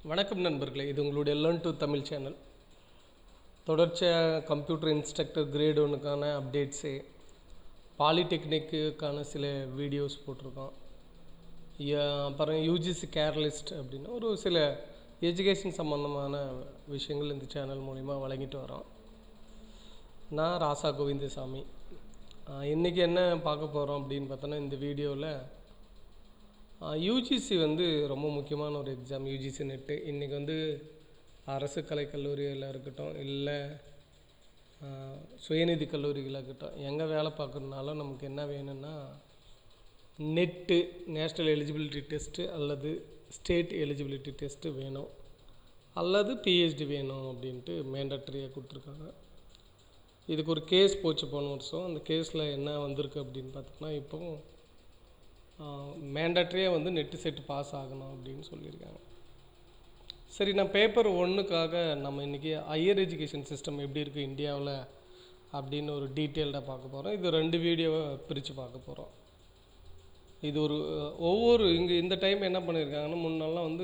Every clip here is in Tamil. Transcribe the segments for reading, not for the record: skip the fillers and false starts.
வணக்கம் நண்பர்களே, இது உங்களுடைய லேர்ன் டு தமிழ் சேனல். தொடர்ச்சியாக கம்ப்யூட்டர் இன்ஸ்ட்ரக்டர் கிரேட் ஒன்றுக்கான அப்டேட்ஸு, பாலிடெக்னிக்குக்கான சில வீடியோஸ் போட்டிருக்கோம். அப்புறம் யூஜிசி கேர்லிஸ்ட் அப்படின்னு ஒரு சில எஜுகேஷன் சம்மந்தமான விஷயங்கள் இந்த சேனல் மூலிமா வழங்கிட்டு வரோம். நான் ராசா கோவிந்தசாமி. இன்றைக்கி என்ன பார்க்க போகிறோம் அப்படின்னு பார்த்தோன்னா, இந்த வீடியோவில் யூஜிசி ரொம்ப முக்கியமான ஒரு எக்ஸாம். யூஜிசி நெட்டு இன்றைக்கி அரசு கலைக்கல்லூரியில் இருக்கட்டும், இல்லை சுயநிதி கல்லூரிகளாக இருக்கட்டும், எங்கே வேலை பார்க்குறதுனாலும் நமக்கு என்ன வேணும்னா நெட்டு, நேஷ்னல் எலிஜிபிலிட்டி டெஸ்ட்டு அல்லது ஸ்டேட் எலிஜிபிலிட்டி டெஸ்ட்டு வேணும், அல்லது பிஹெச்டி வேணும் அப்படின்ட்டு மேண்டட்ரியாக கொடுத்துருக்காங்க. இதுக்கு ஒரு கேஸ் போச்சு போன வருஷம். அந்த கேஸில் என்ன வந்திருக்கு அப்படின்னு பார்த்தோம்னா, இப்போவும் மேண்டட்ரியாக நெட்டு செட்டு பாஸ் ஆகணும் அப்படின்னு சொல்லியிருக்காங்க. சரி, நான் பேப்பர் 1க்காக நம்ம இன்றைக்கி ஹையர் எஜுகேஷன் சிஸ்டம் எப்படி இருக்குது இந்தியாவில் அப்படின்னு ஒரு டீட்டெயில்டாக பார்க்க போகிறோம். இது 2 வீடியோவை பிரித்து பார்க்க போகிறோம். இது ஒவ்வொரு இந்த டைம் என்ன பண்ணியிருக்காங்கன்னா, முன்னெல்லாம்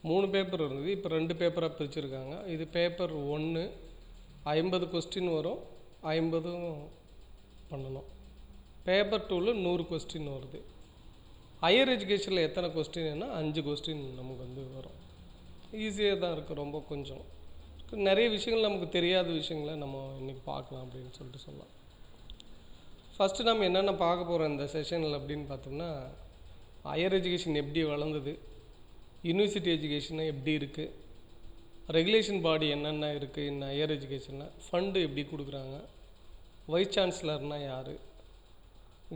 3 பேப்பர் இருந்தது, இப்போ 2 பேப்பராக பிரிச்சுருக்காங்க. இது பேப்பர் 1 50 கொஸ்டின் வரும், 50 பண்ணணும். பேப்பர் 2ல் 100 கொஸ்டின் வருது. ஹையர் எஜுகேஷனில் எத்தனை கொஸ்டின்னா 5 கொஸ்டின் நமக்கு வரும். ஈஸியாக தான் இருக்குது. ரொம்ப கொஞ்சம் நிறைய விஷயங்கள் நமக்கு தெரியாத விஷயங்களை நம்ம இன்றைக்கி பார்க்கலாம் அப்படின்னு சொல்லலாம். ஃபஸ்ட்டு நம்ம என்னென்ன பார்க்க போகிறோம் இந்த செஷனில் அப்படின்னு பார்த்தோம்னா, ஹையர் எஜுகேஷன் எப்படி வளர்ந்தது, யூனிவர்சிட்டி எஜுகேஷன் எப்படி இருக்குது, ரெகுலேஷன் பாடி என்னென்ன இருக்குது இந்த ஹையர் எஜுகேஷனில், ஃபண்டு எப்படி கொடுக்குறாங்க, வைஸ் சான்சலர்னால் யார்,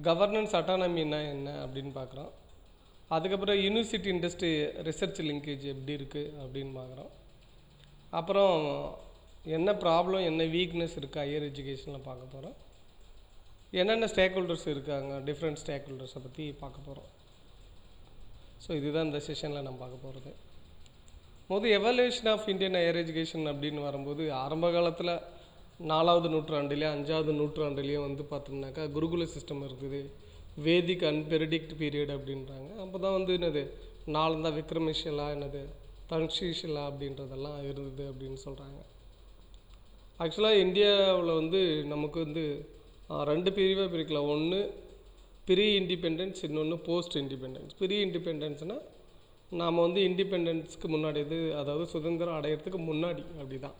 கவர்னன்ஸ் அட்டானமின்னா என்ன அப்படின்னு பார்க்குறோம். அதுக்கப்புறம் யூனிவர்சிட்டி இண்டஸ்ட்ரி ரிசர்ச் லிங்கேஜ் எப்படி இருக்குது அப்படின்னு பார்க்குறோம். அப்புறம் என்ன ப்ராப்ளம், என்ன வீக்னஸ் இருக்குது ஹையர் எஜுகேஷனில் பார்க்க போகிறோம். என்னென்ன ஸ்டேக் ஹோல்டர்ஸ் இருக்காங்க, டிஃப்ரெண்ட் ஸ்டேக் ஹோல்டர்ஸை பற்றி பார்க்க போகிறோம். ஸோ இதுதான் இந்த செஷனில் நம்ம பார்க்க போகிறது. Evaluation of Indian higher education அப்படின்னு வரும்போது, ஆரம்ப காலத்தில் 4வது நூற்றாண்டுலேயும் 5வது நூற்றாண்டுலேயும் பார்த்தோம்னாக்கா குருகுல சிஸ்டம் இருக்குது, வேதிக் அன்பிரடிக்ட் பீரியட் அப்படின்றாங்க. அப்போ தான் என்னது நாலந்தா விக்ரமஷிலா, என்னது தன்ஷீஷிலா அப்படின்றதெல்லாம் இருந்தது அப்படின்னு சொல்கிறாங்க. ஆக்சுவலாக இந்தியாவில் நமக்கு 2 பிரிவாக பிரிக்கலாம். ஒன்று ப்ரீ இண்டிபெண்டன்ஸ், இன்னொன்று போஸ்ட் இண்டிபெண்டன்ஸ். ப்ரீ இண்டிபெண்டன்ஸ்னால் நாம் இண்டிபெண்டன்ஸுக்கு முன்னாடி, அதாவது சுதந்திரம் அடையிறதுக்கு முன்னாடி அப்படி தான்.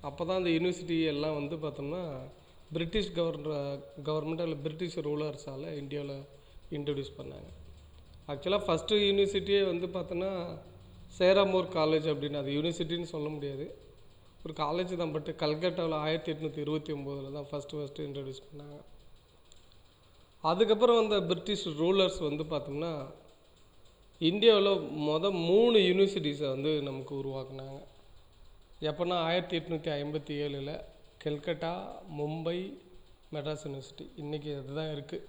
அப்போ தான் அந்த யூனிவர்சிட்டி எல்லாம் பார்த்தோம்னா பிரிட்டிஷ் கவர்மெண்ட் அல்ல பிரிட்டிஷ் ரூலர்ஸால் இந்தியாவில் இன்ட்ரடியூஸ் பண்ணாங்க. ஆக்சுவலாக ஃபஸ்ட்டு யூனிவர்சிட்டியே பார்த்தோன்னா சேராமோர் காலேஜ் அப்படின்னு, அது யூனிவர்சிட்டின்னு சொல்ல முடியாது, ஒரு காலேஜ் தான். பட் கல்கட்டாவில் 1829 தான் ஃபஸ்ட்டு இன்ட்ரடியூஸ் பண்ணாங்க. அதுக்கப்புறம் பிரிட்டிஷ் ரூலர்ஸ் பார்த்தோம்னா இந்தியாவில் 3 யூனிவர்சிட்டிஸை நமக்கு உருவாக்குனாங்க. எப்போனா 1857 கல்கட்டா, மும்பை, மெட்ராஸ் யூனிவர்சிட்டி. இன்றைக்கி அதுதான் இருக்குது.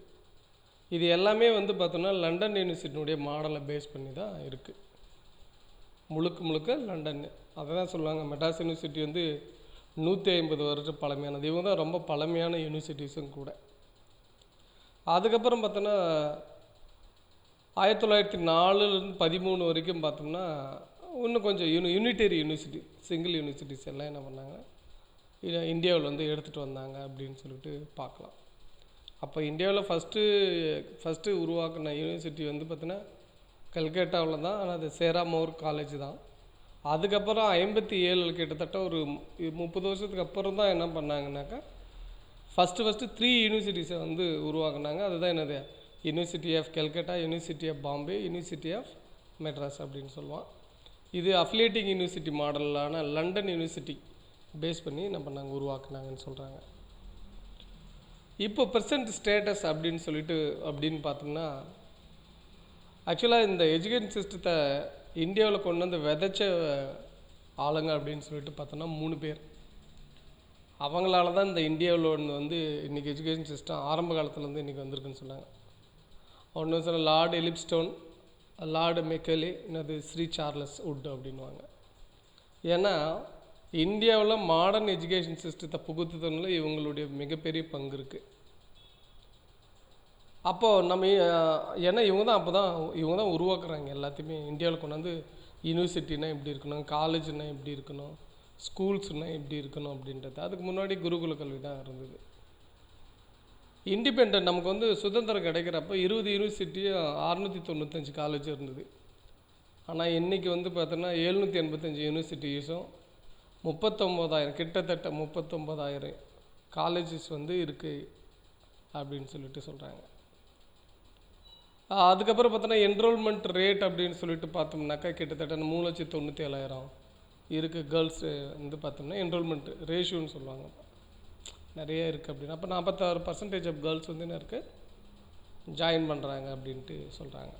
இது எல்லாமே பார்த்தோன்னா லண்டன் யூனிவர்சிட்டியினுடைய மாடலை பேஸ் பண்ணி தான் இருக்குது. முழுக்க லண்டன். அதை தான் சொல்லுவாங்க, மெட்ராஸ் யூனிவர்சிட்டி 150 வருஷம் பழமையானது. இவங்க தான் ரொம்ப பழமையான யூனிவர்சிட்டிஸும் கூட. அதுக்கப்புறம் பார்த்தோன்னா 1904லேருந்து 13 வரைக்கும் பார்த்தோம்னா இன்னும் கொஞ்சம் யூனிட்டரி யூனிவர்சிட்டி, சிங்கிள் யூனிவர்சிட்டிஸ் எல்லாம் என்ன பண்ணாங்க, இந்தியாவில் எடுத்துகிட்டு வந்தாங்க அப்படின்னு சொல்லிட்டு பார்க்கலாம். அப்போ இந்தியாவில் ஃபஸ்ட்டு உருவாக்கின யூனிவர்சிட்டி பார்த்தீங்கன்னா கல்கட்டாவில் தான். ஆனால் அது சேராமோர் காலேஜ் தான். அதுக்கப்புறம் 57 கிட்டத்தட்ட ஒரு 30 வருஷத்துக்கு அப்புறம் தான் என்ன பண்ணாங்கன்னாக்கா ஃபஸ்ட்டு 3 யூனிவர்சிட்டிஸை உருவாக்குனாங்க. அதுதான் என்னது, university of Calcutta, university of Bombay, university of Madras அப்படின்னு சொல்லுவான். இது அஃபிலியேட்டிங் யூனிவர்சிட்டி மாடலான லண்டன் யூனிவர்சிட்டி பேஸ் பண்ணி என்ன பண்ணாங்க, உருவாக்குனாங்கன்னு சொல்கிறாங்க. இப்போ ப்ரெசன்ட் ஸ்டேட்டஸ் அப்படின்னு பார்த்தோம்னா, ஆக்சுவலாக இந்த எஜுகேஷன் சிஸ்டத்தை இந்தியாவில் கொண்டு விதைச்ச ஆளுங்க அப்படின்னு சொல்லிட்டு பார்த்தோன்னா 3 பேர். அவங்களால தான் இந்த இந்தியாவில் இன்றைக்கி எஜுகேஷன் சிஸ்டம் ஆரம்ப காலத்தில் இன்றைக்கி வந்திருக்குன்னு சொன்னாங்க. ஒன்று லார்டு எலிப்ஸ்டோன், லார்டு மெக்கலே, என்னது ஸ்ரீ சார்லஸ் வுட் அப்படின்வாங்க. ஏன்னா இந்தியாவில் மாடர்ன் எஜுகேஷன் சிஸ்டத்தை புகுத்துறதுனால இவங்களுடைய மிகப்பெரிய பங்கு இருக்குது. அப்போது நம்ம ஏன்னா இவங்க தான் உருவாக்குறாங்க எல்லாத்தையுமே. இந்தியாவில் கொண்டாந்து யூனிவர்சிட்டினா எப்படி இருக்கணும், காலேஜ்னால் எப்படி இருக்கணும், ஸ்கூல்ஸ்னால் எப்படி இருக்கணும் அப்படின்றது. அதுக்கு முன்னாடி குருகுல கல்வி தான் இருந்தது. இண்டிபெண்ட் நமக்கு வந்து சுதந்திரம் கிடைக்கிறப்ப 20 யூனிவர்சிட்டியும் 695 காலேஜ் இருந்தது. ஆனால் இன்றைக்கி வந்து பார்த்தோன்னா 785 யூனிவர்சிட்டிஸும் 39,000 கிட்டத்தட்ட 39,000 காலேஜஸ் வந்து இருக்குது அப்படின்னு சொல்லிட்டு சொல்கிறாங்க. அதுக்கப்புறம் பார்த்தோன்னா என்ரோல்மெண்ட் ரேட் அப்படின்னு சொல்லிட்டு பார்த்தோம்னாக்கா கிட்டத்தட்ட 3,97,000 இருக்குது. கேர்ள்ஸு வந்து பார்த்தோம்னா என்ரோல்மெண்ட் ரேஷியோன்னு சொல்லுவாங்க, நிறைய இருக்குது அப்படின்னு. அப்போ 46% ஆஃப் கேர்ள்ஸ் வந்து என்ன இருக்குது ஜாயின் பண்ணுறாங்க அப்படின்ட்டு சொல்கிறாங்க.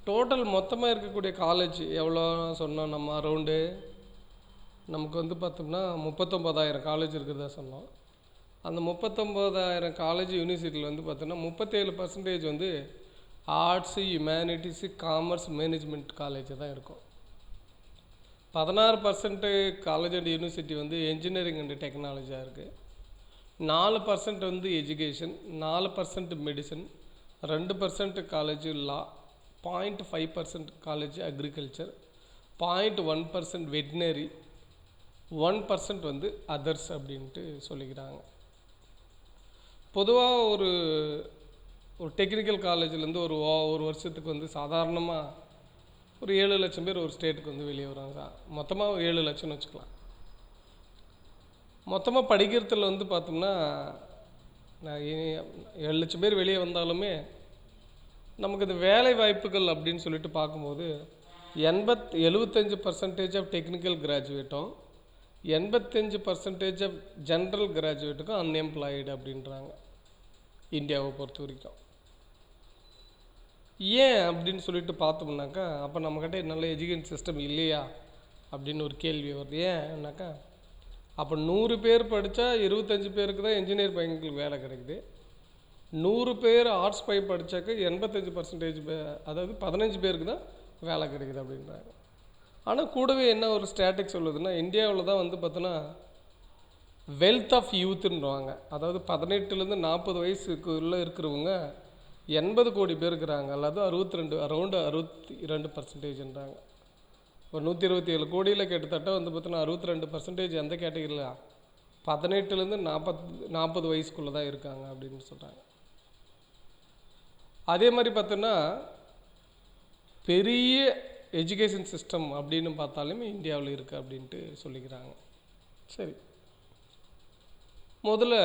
டோட்டல் மொத்தமாக இருக்கக்கூடிய காலேஜ் எவ்வளோ சொன்னோம் நம்ம, அரௌண்டு நமக்கு வந்து பார்த்தோம்னா 39,000 காலேஜ் இருக்கிறதா சொன்னோம். அந்த 39,000 காலேஜ் யூனிவர்சிட்டியில் வந்து பார்த்தோன்னா 37% வந்து ஆர்ட்ஸு, ஹியூமனிட்டிஸு, காமர்ஸ், மேனேஜ்மெண்ட் காலேஜ் தான் இருக்கும். 16% காலேஜ் அண்ட் யூனிவர்சிட்டி வந்து என்ஜினியரிங் அண்ட் டெக்னாலஜியாக இருக்குது. 4% வந்து எஜுகேஷன், 4% மெடிசன், 2% காலேஜ் லா, 0.5% காலேஜ் அக்ரிகல்ச்சர், 0.1% வெட்னரி, 1% வந்து அதர்ஸ் அப்படின்ட்டு சொல்லிக்கிறாங்க. பொதுவாக ஒரு டெக்னிக்கல் காலேஜ்லேருந்து ஒரு வருஷத்துக்கு வந்து சாதாரணமாக ஒரு 7 லட்சம் பேர் ஒரு ஸ்டேட்டுக்கு வந்து வெளியே வராங்க. மொத்தமாக 7 லட்சம்னு வச்சுக்கலாம். மொத்தமாக படிக்கிறதுல வந்து பார்த்தோம்னா 7 லட்சம் பேர் வெளியே வந்தாலுமே நமக்கு இந்த வேலை வாய்ப்புகள் அப்படின்னு சொல்லிட்டு பார்க்கும்போது 75% ஆஃப் டெக்னிக்கல் கிராஜுவேட்டும் 85% ஆஃப் ஜென்ரல் கிராஜுவேட்டுக்கும் அன்எம்ப்ளாய்டு அப்படின்றாங்க இந்தியாவை பொறுத்த வரைக்கும். ஏன் அப்படின்னு சொல்லிட்டு பார்த்தோம்னாக்கா அப்போ நம்மக்கிட்ட நல்ல எஜுகேஷன் சிஸ்டம் இல்லையா அப்படின்னு ஒரு கேள்வி வருது. ஏன்னாக்கா அப்போ 100 பேர் படித்தா 25 பேருக்கு தான் என்ஜினியர் பையன்களுக்கு வேலை கிடைக்குது. 100 பேர் ஆர்ட்ஸ் பை படித்தாக்க 85% அதாவது 15 பேருக்கு தான் வேலை கிடைக்குது அப்படின்றாங்க. ஆனால் கூடவே என்ன ஒரு ஸ்டாட்டிக் சொல்லுதுன்னா இந்தியாவில் தான் வந்து பார்த்தோன்னா வெல்த் ஆஃப் யூத்துன்றாங்க. அதாவது 18லேருந்து 40 வயசுக்குள்ளே இருக்கிறவங்க 80 கோடி பேர் இருக்கிறாங்க, அல்லது அரௌண்டு 62%ன்றாங்க. ஒரு 127 கோடியில் கிட்டத்தட்ட வந்து பார்த்தோன்னா 62% எந்த கேட்டகரியில் 18லேருந்து 40 வயசுக்குள்ளே தான் இருக்காங்க அப்படின்னு சொல்கிறாங்க. அதே மாதிரி பார்த்தோன்னா பெரிய எஜுகேஷன் சிஸ்டம் அப்படின்னு பார்த்தாலுமே இந்தியாவில் இருக்குது அப்படின்ட்டு சொல்லிக்கிறாங்க. சரி, முதல்ல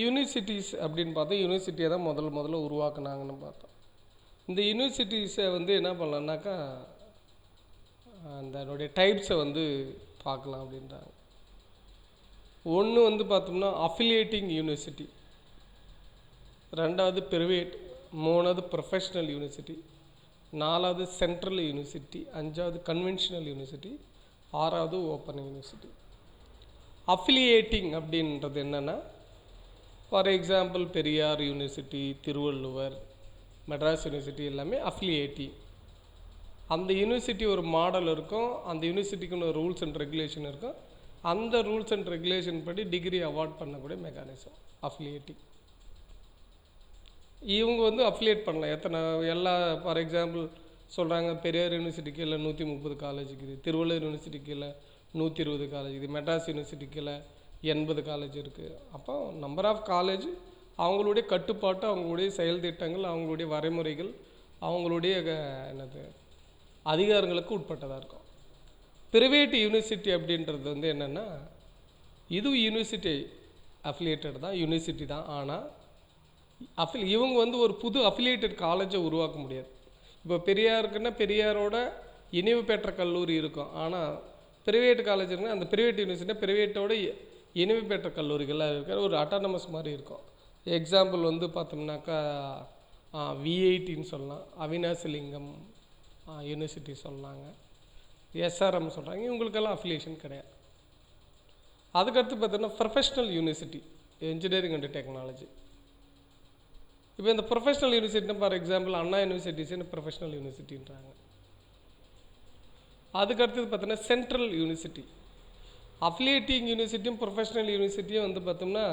யூனிவர்சிட்டிஸ் அப்படின்னு பார்த்தா யூனிவர்சிட்டியை தான் முதல்ல உருவாக்குனாங்கன்னு பார்த்தோம். இந்த யூனிவர்சிட்டிஸை வந்து என்ன பண்ணலான்னாக்கா அதனுடைய டைப்ஸை வந்து பார்க்கலாம் அப்படின்றாங்க. ஒன்று வந்து பார்த்தோம்னா அஃபிலியேட்டிங் யூனிவர்சிட்டி, 2வது ப்ரைவேட், 3வது ப்ரொஃபஷ்னல் யூனிவர்சிட்டி, 4வது சென்ட்ரல் யூனிவர்சிட்டி, 5வது கன்வென்ஷனல் யூனிவர்சிட்டி, 6வது ஓப்பன் யூனிவர்சிட்டி. அஃபிலியேட்டிங் அப்படின்றது என்னென்னா, for example Periyar university, Thiruvalluvar, Madras university எல்லாமே அஃபிலியேட்டிங். அந்த யூனிவர்சிட்டி ஒரு மாடல் இருக்கும், அந்த யூனிவர்சிட்டிக்குன்னு ஒரு ரூல்ஸ் அண்ட் ரெகுலேஷன் இருக்கும். அந்த ரூல்ஸ் அண்ட் ரெகுலேஷன் படி டிகிரி அவார்ட் பண்ணக்கூடிய மெக்கானிசம் அஃபிலியேட்டிங். இவங்க வந்து அஃபிலியேட் பண்ணலாம் எல்லா ஃபார் எக்ஸாம்பிள் சொல்கிறாங்க பெரியார் யூனிவர்சிட்டிக்கு கீழே 130 காலேஜ் இருக்குது, திருவள்ளுவர் யூனிவர்சிட்டிக்கு கீழே 120 காலேஜ் இருக்குது, மெட்ராஸ் யூனிவர்சிட்டிக்கு கீழே 80 காலேஜ் இருக்குது. அப்போ நம்பர் ஆஃப் காலேஜ் அவங்களுடைய கட்டுப்பாட்டு, அவங்களுடைய செயல் திட்டங்கள், அவங்களுடைய வரைமுறைகள், அவங்களுடைய அதிகாரங்களுக்கு உட்பட்டதாக இருக்கும். ப்ரைவேட் யூனிவர்சிட்டி அப்படின்றது வந்து என்னென்னா இதுவும் யூனிவர்சிட்டி அஃபிலியேட்டட் தான், யூனிவர்சிட்டி தான். ஆனால் இவங்க வந்து ஒரு புது அஃபிலியேட்டட் காலேஜை உருவாக்க முடியாது. இப்போ பெரியாருக்குன்னா பெரியாரோட இணைவு பெற்ற கல்லூரி இருக்கும். ஆனால் ப்ரைவேட் காலேஜ் இருக்குன்னா அந்த ப்ரைவேட் யூனிவர்சிட்டினா ப்ரைவேட்டோட இணைவு பெற்ற கல்லூரிகள்லாம் இருக்கிற ஒரு அட்டானமஸ் மாதிரி இருக்கும். எக்ஸாம்பிள் வந்து பார்த்தோம்னாக்கா V8ன்னு சொல்லலாம், அவினாசிலிங்கம் யூனிவர்சிட்டி சொல்லலாங்க, SRM சொல்கிறாங்க. இவங்களுக்கெல்லாம் அஃபிலியேஷன் கிடையாது. அதுக்கடுத்து பார்த்தோன்னா professional university, engineering and technology. இப்போ இந்த ப்ரொஃபஷ்னல் யூனிவர்சிட்டினா ஃபார் எக்ஸாம்பிள் அண்ணா யூனிவர்சிட்டிஸ்னு ப்ரொஃபஷ்னல் யூனிவர்சிட்டின்றாங்க. அதுக்கடுத்தது பார்த்தோன்னா சென்ட்ரல் யூனிவர்சிட்டி. அஃபிலியேட்டிங் யூனிவர்சிட்டியும் ப்ரொஃபஷ்னல் யூனிவர்சிட்டியும் வந்து பார்த்தோம்னா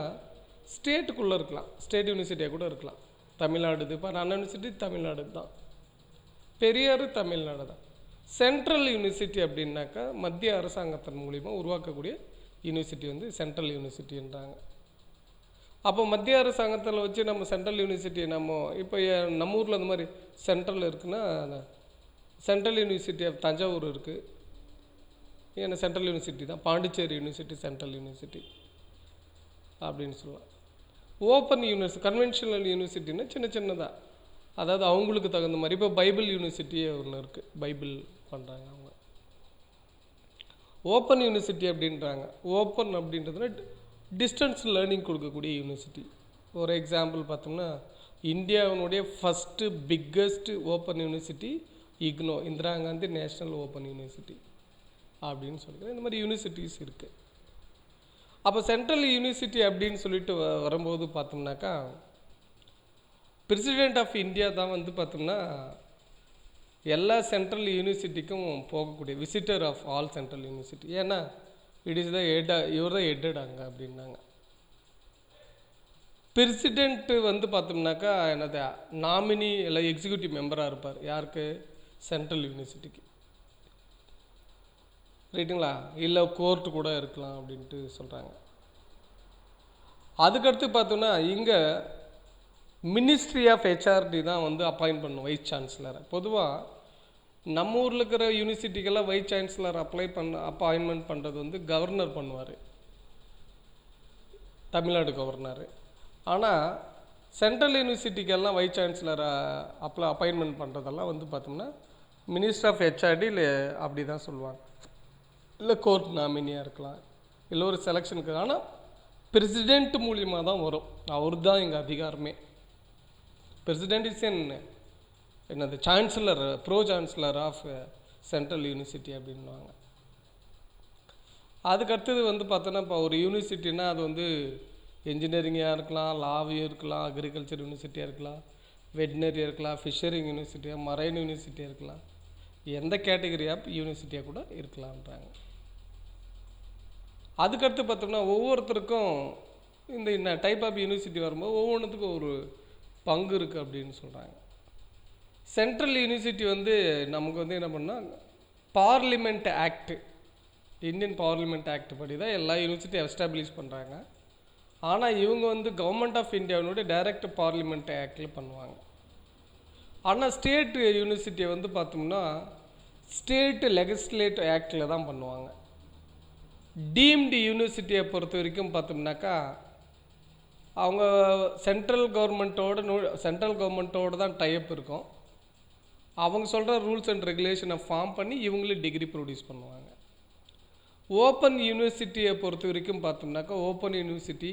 ஸ்டேட்டுக்குள்ளே இருக்கலாம், ஸ்டேட் யூனிவர்சிட்டியாக கூட இருக்கலாம். தமிழ்நாடு இப்போ அண்ணா யூனிவர்சிட்டி தமிழ்நாடு தான், பெரியார் தமிழ்நாடு தான். சென்ட்ரல் யூனிவர்சிட்டி அப்படின்னாக்கா மத்திய அரசாங்கத்தின் மூலிமா உருவாக்கக்கூடிய யூனிவர்சிட்டி வந்து சென்ட்ரல் யூனிவர்சிட்டின்றாங்க. அப்போ மத்திய அரசாங்கத்தில் வச்சு நம்ம சென்ட்ரல் யூனிவர்சிட்டி இப்போ நம்ம ஊரில் அந்த மாதிரி சென்ட்ரல் இருக்குன்னா சென்ட்ரல் யூனிவர்சிட்டி ஆஃப் தஞ்சாவூர் இருக்குது. ஏன்னா சென்ட்ரல் யூனிவர்சிட்டி தான். பாண்டிச்சேரி யூனிவர்சிட்டி சென்ட்ரல் யூனிவர்சிட்டி அப்படின்னு சொல்லலாம். ஓப்பன் யூனிவர்சிட்டி கன்வென்ஷனல் யூனிவர்சிட்டின்னா சின்ன சின்னதாக, அதாவது அவங்களுக்கு தகுந்த மாதிரி. இப்போ பைபிள் யூனிவர்சிட்டியே ஒன்று இருக்குது, பைபிள் பண்ணுறாங்க அவங்க. ஓப்பன் யூனிவர்சிட்டி அப்படின்றாங்க. ஓப்பன் அப்படின்றதுனா டிஸ்டன்ஸ் லேர்னிங் கொடுக்கக்கூடிய யூனிவர்சிட்டி. ஒரு எக்ஸாம்பிள் பார்த்தோம்னா இந்தியாவினுடைய first biggest open university IGNOU, Indira Gandhi national open university அப்படின்னு சொல்லிக்கிறேன். இந்த மாதிரி யூனிவர்சிட்டிஸ் இருக்குது. அப்போ சென்ட்ரல் யூனிவர்சிட்டி அப்படின்னு சொல்லிட்டு வரும்போது பார்த்தோம்னாக்கா பிரசிடெண்ட் ஆஃப் இந்தியா தான் வந்து பார்த்தோம்னா எல்லா சென்ட்ரல் யூனிவர்சிட்டிக்கும் போகக்கூடிய visitor of all central university. ஏன்னா இட் இஸ் த இவர் தான் ஹெட்டட் அங்கே அப்படின்னாங்க. பிரசிடெண்ட்டு வந்து பார்த்தோம்னாக்கா என்னது நாமினி இல்லை எக்ஸிக்யூட்டிவ் மெம்பராக இருப்பார். யாருக்கு? சென்ட்ரல் யூனிவர்சிட்டிக்கு, ரைட்டுங்களா? இல்லை கோர்ட்டு கூட இருக்கலாம் அப்படின்ட்டு சொல்கிறாங்க. அதுக்கடுத்து பார்த்தோம்னா இங்கே மினிஸ்ட்ரி ஆஃப் ஹெச்ஆர்டி தான் வந்து அப்பாயிண்ட் பண்ணும் வைஸ் சான்சலரை. பொதுவாக நம்ம ஊரில் இருக்கிற யூனிவர்சிட்டிக்கெல்லாம் வைஸ் சான்சலர் அப்பாயின்மெண்ட் பண்ணுறது வந்து கவர்னர் பண்ணுவார், தமிழ்நாடு கவர்னர். ஆனால் சென்ட்ரல் யூனிவர்சிட்டிக்கெல்லாம் வைஸ் சான்சலரை அப்பாயின்மெண்ட் பண்ணுறதெல்லாம் வந்து பார்த்தோம்னா மினிஸ்டர் ஆஃப் ஹெச்ஆர்டி இல்லை அப்படி தான் சொல்லுவாங்க. இல்லை கோர்ட் நாமினியாக இருக்கலாம், இல்லை ஒரு செலெக்ஷனுக்கு. ஆனால் பிரசிடெண்ட் மூலிமா தான் வரும். அவர் தான் எங்கள் அதிகாரமே. பிரசிடெண்ட் இஸ் என்னது chancellor, pro chancellor of central university அப்படின்வாங்க. அதுக்கடுத்தது வந்து பார்த்தோன்னா இப்போ ஒரு யூனிவர்சிட்டின்னா அது வந்து இன்ஜினியரிங்காக இருக்கலாம், லாவியும் இருக்கலாம், அக்ரிகல்ச்சர் யூனிவர்சிட்டியாக இருக்கலாம், வெட்னரியாக இருக்கலாம், ஃபிஷரிங் யூனிவர்சிட்டியாக, மரைன் யூனிவர்சிட்டியாக இருக்கலாம், எந்த கேட்டகரி ஆஃப் யூனிவர்சிட்டியாக கூட இருக்கலான்றாங்க. அதுக்கடுத்து பார்த்தோம்னா ஒவ்வொருத்தருக்கும் இந்த டைப் ஆஃப் யூனிவர்சிட்டி வரும்போது ஒவ்வொன்றுத்துக்கும் ஒரு பங்கு இருக்குது அப்படின்னு சொல்கிறாங்க. சென்ட்ரல் யூனிவர்சிட்டி வந்து நமக்கு வந்து என்ன பண்ணால் parliament act, Indian parliament act படி தான் எல்லா யூனிவர்சிட்டியும் எஸ்டாப்ளிஷ் பண்ணுறாங்க. ஆனால் இவங்க வந்து கவர்மெண்ட் ஆஃப் இந்தியாவினுடைய டைரக்ட் பார்லிமெண்ட் ஆக்டில் பண்ணுவாங்க. ஆனால் ஸ்டேட் யூனிவர்சிட்டியை வந்து பார்த்தோம்னா ஸ்டேட் லெஜிஸ்லேட்டிவ் ஆக்டில் தான் பண்ணுவாங்க. டீம்டு யூனிவர்சிட்டியை பொறுத்த வரைக்கும் பார்த்தோம்னாக்கா அவங்க சென்ட்ரல் கவர்மெண்ட்டோடு தான் டைப் இருக்கும். அவங்க சொல்கிற ரூல்ஸ் அண்ட் ரெகுலேஷனை ஃபார்ம் பண்ணி இவங்களே டிகிரி ப்ரொடியூஸ் பண்ணுவாங்க. ஓப்பன் யூனிவர்சிட்டியை பொறுத்த வரைக்கும் பார்த்தோம்னாக்கா ஓப்பன் யூனிவர்சிட்டி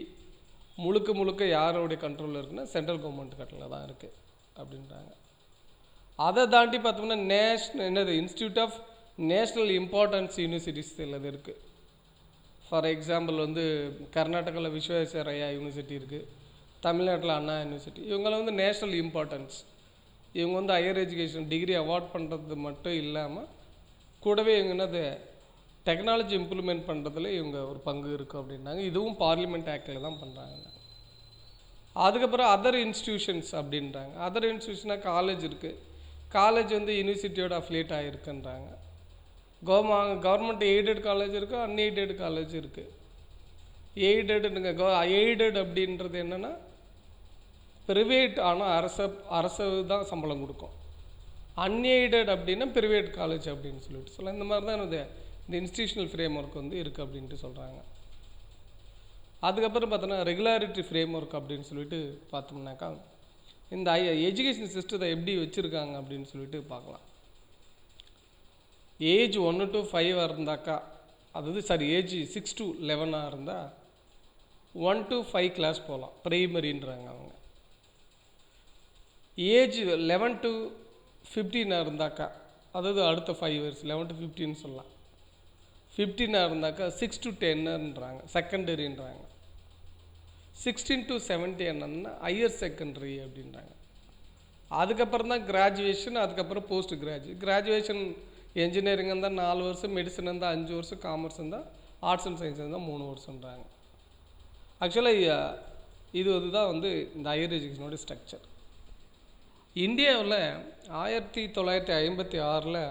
முழுக்க யாரோடைய கண்ட்ரோலில் இருக்குன்னா சென்ட்ரல் கவர்மெண்ட் கண்ட்ரோலில் தான் இருக்குது அப்படின்றாங்க. அதை தாண்டி பார்த்தோம்னா institute of national importance universities சிலது இருக்குது. ஃபார் எக்ஸாம்பிள் வந்து கர்நாடகாவில் விஸ்வேஸ்வரய்யா யூனிவர்சிட்டி இருக்குது, தமிழ்நாட்டில் அண்ணா யூனிவர்சிட்டி. இவங்களாம் வந்து நேஷ்னல் இம்பார்ட்டன்ஸ். இவங்க வந்து ஹையர் எஜுகேஷன் டிகிரி அவார்ட் பண்ணுறது மட்டும் இல்லாமல் கூடவே இவங்க டெக்னாலஜி இம்ப்ளிமெண்ட் பண்ணுறதுல இவங்க ஒரு பங்கு இருக்குது அப்படின்னாங்க. இதுவும் பார்லிமெண்ட் ஆக்டில் தான் பண்ணுறாங்க. அதுக்கப்புறம் அதர் இன்ஸ்டியூஷன்ஸ் அப்படின்றாங்க. அதர் இன்ஸ்டியூஷனாக காலேஜ் இருக்குது. காலேஜ் வந்து யூனிவர்சிட்டியோட அஃபிலியேட் ஆகிருக்குன்றாங்க. கவர்மெண்ட் எய்டட் காலேஜ் இருக்குது, அன்எய்டட் காலேஜ் இருக்குது. எய்டட் அப்படின்றது என்னென்னா ப்ரைவேட், ஆனால் அரசு தான் சம்பளம் கொடுக்கும். அன்எய்டட் அப்படின்னா ப்ரைவேட் காலேஜ் அப்படின்னு சொல்லிட்டு சொல்லலாம். இந்த மாதிரி தான் இந்த இன்ஸ்டியூஷனல் ஃப்ரேம் ஒர்க் வந்து இருக்குது அப்படின்ட்டு சொல்கிறாங்க. அதுக்கப்புறம் பார்த்தோன்னா ரெகுலாரிட்டி ஃப்ரேம் ஒர்க் அப்படின்னு சொல்லிட்டு பார்த்தோம்னாக்கா இந்த எஜுகேஷன் சிஸ்டத்தை எப்படி வச்சுருக்காங்க அப்படின்னு சொல்லிட்டு பார்க்கலாம். ஏஜ் 1 to 5 இருந்தாக்கா, அதாவது ஏஜ் 6 to 11 இருந்தால் 1 to 5 கிளாஸ் போகலாம், ப்ரைமரின்றாங்க அவங்க. ஏஜ் 11 to 15 இருந்தாக்கா, அதாவது அடுத்த 5 இயர்ஸ் 11 to 15 சொல்லலாம். 15 இருந்தாக்கா 6 to 10ன்றாங்க, செகண்டரின்றாங்க. 16 to 17 என்னன்னா ஹையர் செகண்டரி அப்படின்றாங்க. அதுக்கப்புறம் தான் கிராஜுவேஷன், அதுக்கப்புறம் போஸ்ட் கிராஜுவேஷன் என்ஜினியரிங் இருந்தால் 4 வருஷம், மெடிசன் இருந்தால் 5 வருஷம், காமர்ஸ் இருந்தால், ஆர்ட்ஸ் அண்ட் சயின்ஸ் இருந்தால் 3 வருஷன்றாங்க. ஆக்சுவலாக இதுதான் வந்து இந்த ஹையர் எஜுகேஷனோட ஸ்ட்ரக்சர். இந்தியாவில் 1956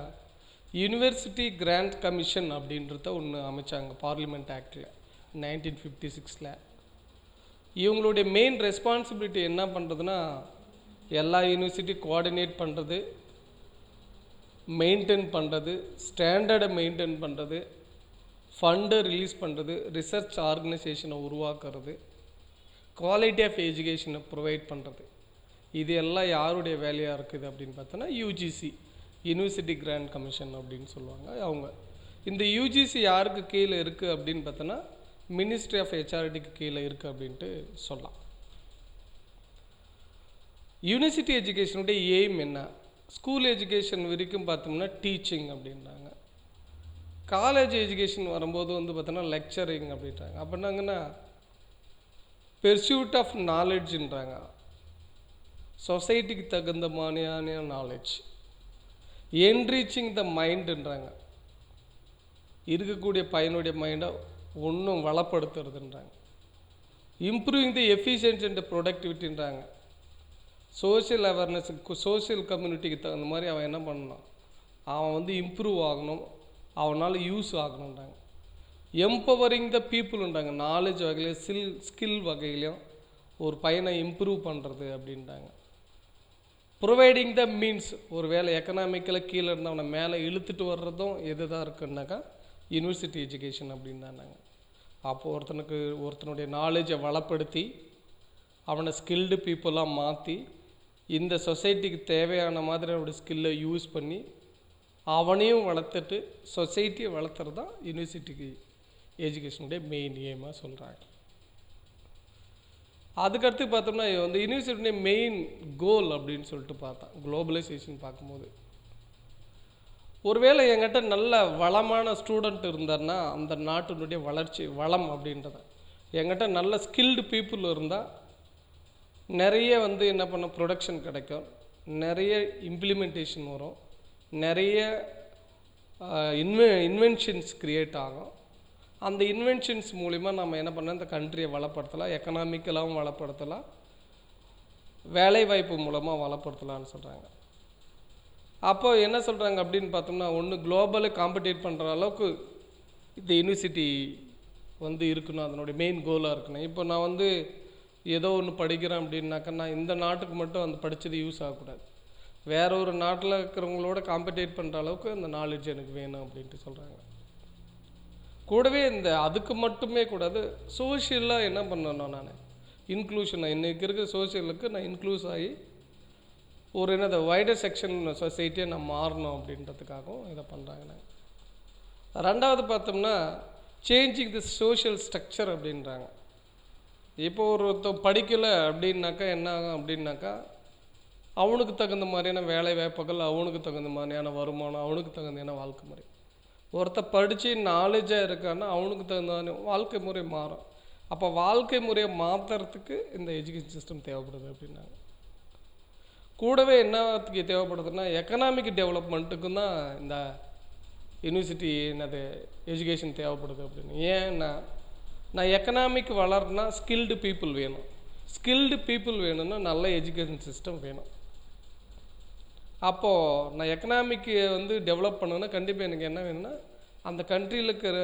யூனிவர்சிட்டி கிராண்ட் கமிஷன் அப்படின்றத ஒன்று அமைச்சாங்க பார்லிமெண்ட் ஆக்டில் 1956. இவங்களுடைய மெயின் ரெஸ்பான்சிபிலிட்டி என்ன பண்ணுறதுன்னா, எல்லா யூனிவர்சிட்டி கோஆர்டினேட் பண்ணுறது, மெயின்டைன் பண்ணுறது, ஸ்டாண்டர்டை மெயின்டைன் பண்ணுறது, ஃபண்டை ரிலீஸ் பண்ணுறது, ரிசர்ச் ஆர்கனைசேஷனை உருவாக்குறது, குவாலிட்டி ஆஃப் எஜுகேஷனை ப்ரொவைட் பண்ணுறது. இது எல்லாம் யாருடைய வேலையாக இருக்குது அப்படின்னு பார்த்தோன்னா யூஜிசி, யூனிவர்சிட்டி கிராண்ட் கமிஷன் அப்படின்னு சொல்லுவாங்க. அவங்க இந்த யூஜிசி யாருக்கு கீழே இருக்குது அப்படின்னு பார்த்தோன்னா மினிஸ்ட்ரி ஆஃப் ஹெச்ஆர்டிக்கு கீழே இருக்குது அப்படின்ட்டு சொல்லலாம். யூனிவர்சிட்டி எஜுகேஷனுடைய எய்ம் என்ன? ஸ்கூல் எஜுகேஷன் வரைக்கும் பார்த்தோம்னா டீச்சிங் அப்படின்றாங்க. காலேஜ் எஜுகேஷன் வரும்போது வந்து பார்த்தோன்னா லெக்சரிங் அப்படின்றாங்க. அப்படின்னாங்கன்னா பெர்சூட் ஆஃப் நாலேஜ்ன்றாங்க. சொசைட்டிக்கு தகுந்த மாதிரியான நாலேஜ். என்ரிச்சிங் த மைண்டுன்றாங்க. இருக்கக்கூடிய பையனுடைய மைண்டை ஒன்றும் வளப்படுத்துறதுன்றாங்க. இம்ப்ரூவிங் தி எஃபிஷியன்சி அண்ட் ப்ரொடக்டிவிட்டின்றாங்க. சோஷியல் அவேர்னஸுக்கு, சோஷியல் கம்யூனிட்டிக்கு தகுந்த மாதிரி அவன் என்ன பண்ணணும், அவன் வந்து இம்ப்ரூவ் ஆகணும், அவனால் யூஸ் ஆகணுன்றாங்க. எம்பவரிங் த பீப்புள்ன்றாங்க. நாலேஜ் வகையிலையும் ஸ்கில் வகையிலையும் ஒரு பையனை இம்ப்ரூவ் பண்ணுறது அப்படின்றாங்க. ப்ரொவைடிங் த மீன்ஸ், ஒரு வேலை எக்கனாமிக்கலாக கீழே இருந்து அவனை மேலே இழுத்துட்டு வர்றதும் எது தான் இருக்குன்னாக்கா யூனிவர்சிட்டி எஜுகேஷன் அப்படின்னு தானாங்க. அப்போது ஒருத்தனுடைய நாலேஜை வளப்படுத்தி அவனை ஸ்கில்டு பீப்புளாக மாற்றி இந்த சொசைட்டிக்கு தேவையான மாதிரி அவனுடைய ஸ்கில்லை யூஸ் பண்ணி அவனையும் வளர்த்துட்டு சொசைட்டியை வளர்த்துறது தான் யூனிவர்சிட்டிக்கு எஜுகேஷனுடைய மெயின் எய்மாக சொல்கிறாங்க. அதுக்கடுத்து பார்த்தோம்னா வந்து யூனிவர்சிட்டியுடைய மெயின் கோல் அப்படின்னு சொல்லிட்டு பார்த்தா குளோபலைசேஷன் பார்க்கும்போது, ஒருவேளை என்கிட்ட நல்ல வளமான ஸ்டூடெண்ட் இருந்தார்னா அந்த நாட்டினுடைய வளர்ச்சி வளம் அப்படின்றத, என்கிட்ட நல்ல ஸ்கில்டு பீப்புள் இருந்தால் நிறைய வந்து என்ன பண்ண ப்ரொடக்ஷன் கிடைக்கும், நிறைய இம்ப்ளிமெண்டேஷன் வரும், நிறைய இன்வென்ஷன்ஸ் க்ரியேட் ஆகும். அந்த இன்வென்ஷன்ஸ் மூலிமா நம்ம என்ன பண்ணோம், இந்த கண்ட்ரியை வளப்படுத்தலாம், எக்கனாமிக்கலாகவும் வளப்படுத்தலாம், வேலைவாய்ப்பு மூலமாக வளப்படுத்தலாம்னு சொல்கிறாங்க. அப்போ என்ன சொல்கிறாங்க அப்படின்னு பார்த்தோம்னா, ஒன்று குளோபலை காம்படேட் பண்ணுற அளவுக்கு இந்த யூனிவர்சிட்டி வந்து இருக்கணும், அதனுடைய மெயின் கோலாக இருக்கணும். இப்போ நான் வந்து ஏதோ ஒன்று படிக்கிறேன் அப்படின்னாக்கா நான் இந்த நாட்டுக்கு மட்டும் அந்த படித்தது யூஸ் ஆகக்கூடாது, வேற ஒரு நாட்டில் இருக்கிறவங்களோட காம்படேட் பண்ணுற அளவுக்கு அந்த நாலேஜ் எனக்கு வேணும் அப்படின்ட்டு சொல்கிறாங்க. கூடவே இந்த அதுக்கு மட்டுமே கூடாது, சோஷியலாக என்ன பண்ணணும், நான் இன்க்ளூஷன், இன்றைக்கி இருக்கிற சோஷியலுக்கு நான் இன்க்ளூஸ் ஆகி ஒரு என்னது வைடர் செக்ஷன் சொசைட்டியை நான் மாறணும் அப்படின்றதுக்காகவும் இதை பண்ணுறாங்க. ரெண்டாவது பார்த்தோம்னா சேஞ்சிங் தி சோஷியல் ஸ்ட்ரக்சர் அப்படின்றாங்க. இப்போ ஒருத்தர் படிக்கலை அப்படின்னாக்கா என்ன ஆகும் அப்படின்னாக்கா, அவனுக்கு தகுந்த மாதிரியான வேலை வாய்ப்புகள், அவனுக்கு தகுந்த மாதிரியான வருமானம், அவனுக்கு தகுந்தான வாழ்க்கை முறை. ஒருத்தர் படித்து நாலேஜாக இருக்கான்னா அவனுக்கு தகுந்த வாழ்க்கை முறை மாறும். அப்போ வாழ்க்கை முறையை மாற்றுறதுக்கு இந்த எஜுகேஷன் சிஸ்டம் தேவைப்படுது அப்படின்னாங்க. கூடவே என்னத்துக்கு தேவைப்படுதுன்னா எக்கனாமிக் டெவலப்மெண்ட்டுக்கும் தான் இந்த யூனிவர்சிட்டி என்னது எஜுகேஷன் தேவைப்படுது அப்படின்னு. ஏன்னா நான் எக்கனாமிக் வளர்னா ஸ்கில்டு பீப்புள் வேணும், ஸ்கில்டு பீப்புள் வேணும்னா நல்ல எஜுகேஷன் சிஸ்டம் வேணும். அப்போது நான் எக்கனாமிக்கு வந்து டெவலப் பண்ணணுன்னா கண்டிப்பாக எனக்கு என்ன வேணும்னா அந்த கண்ட்ரியில் இருக்கிற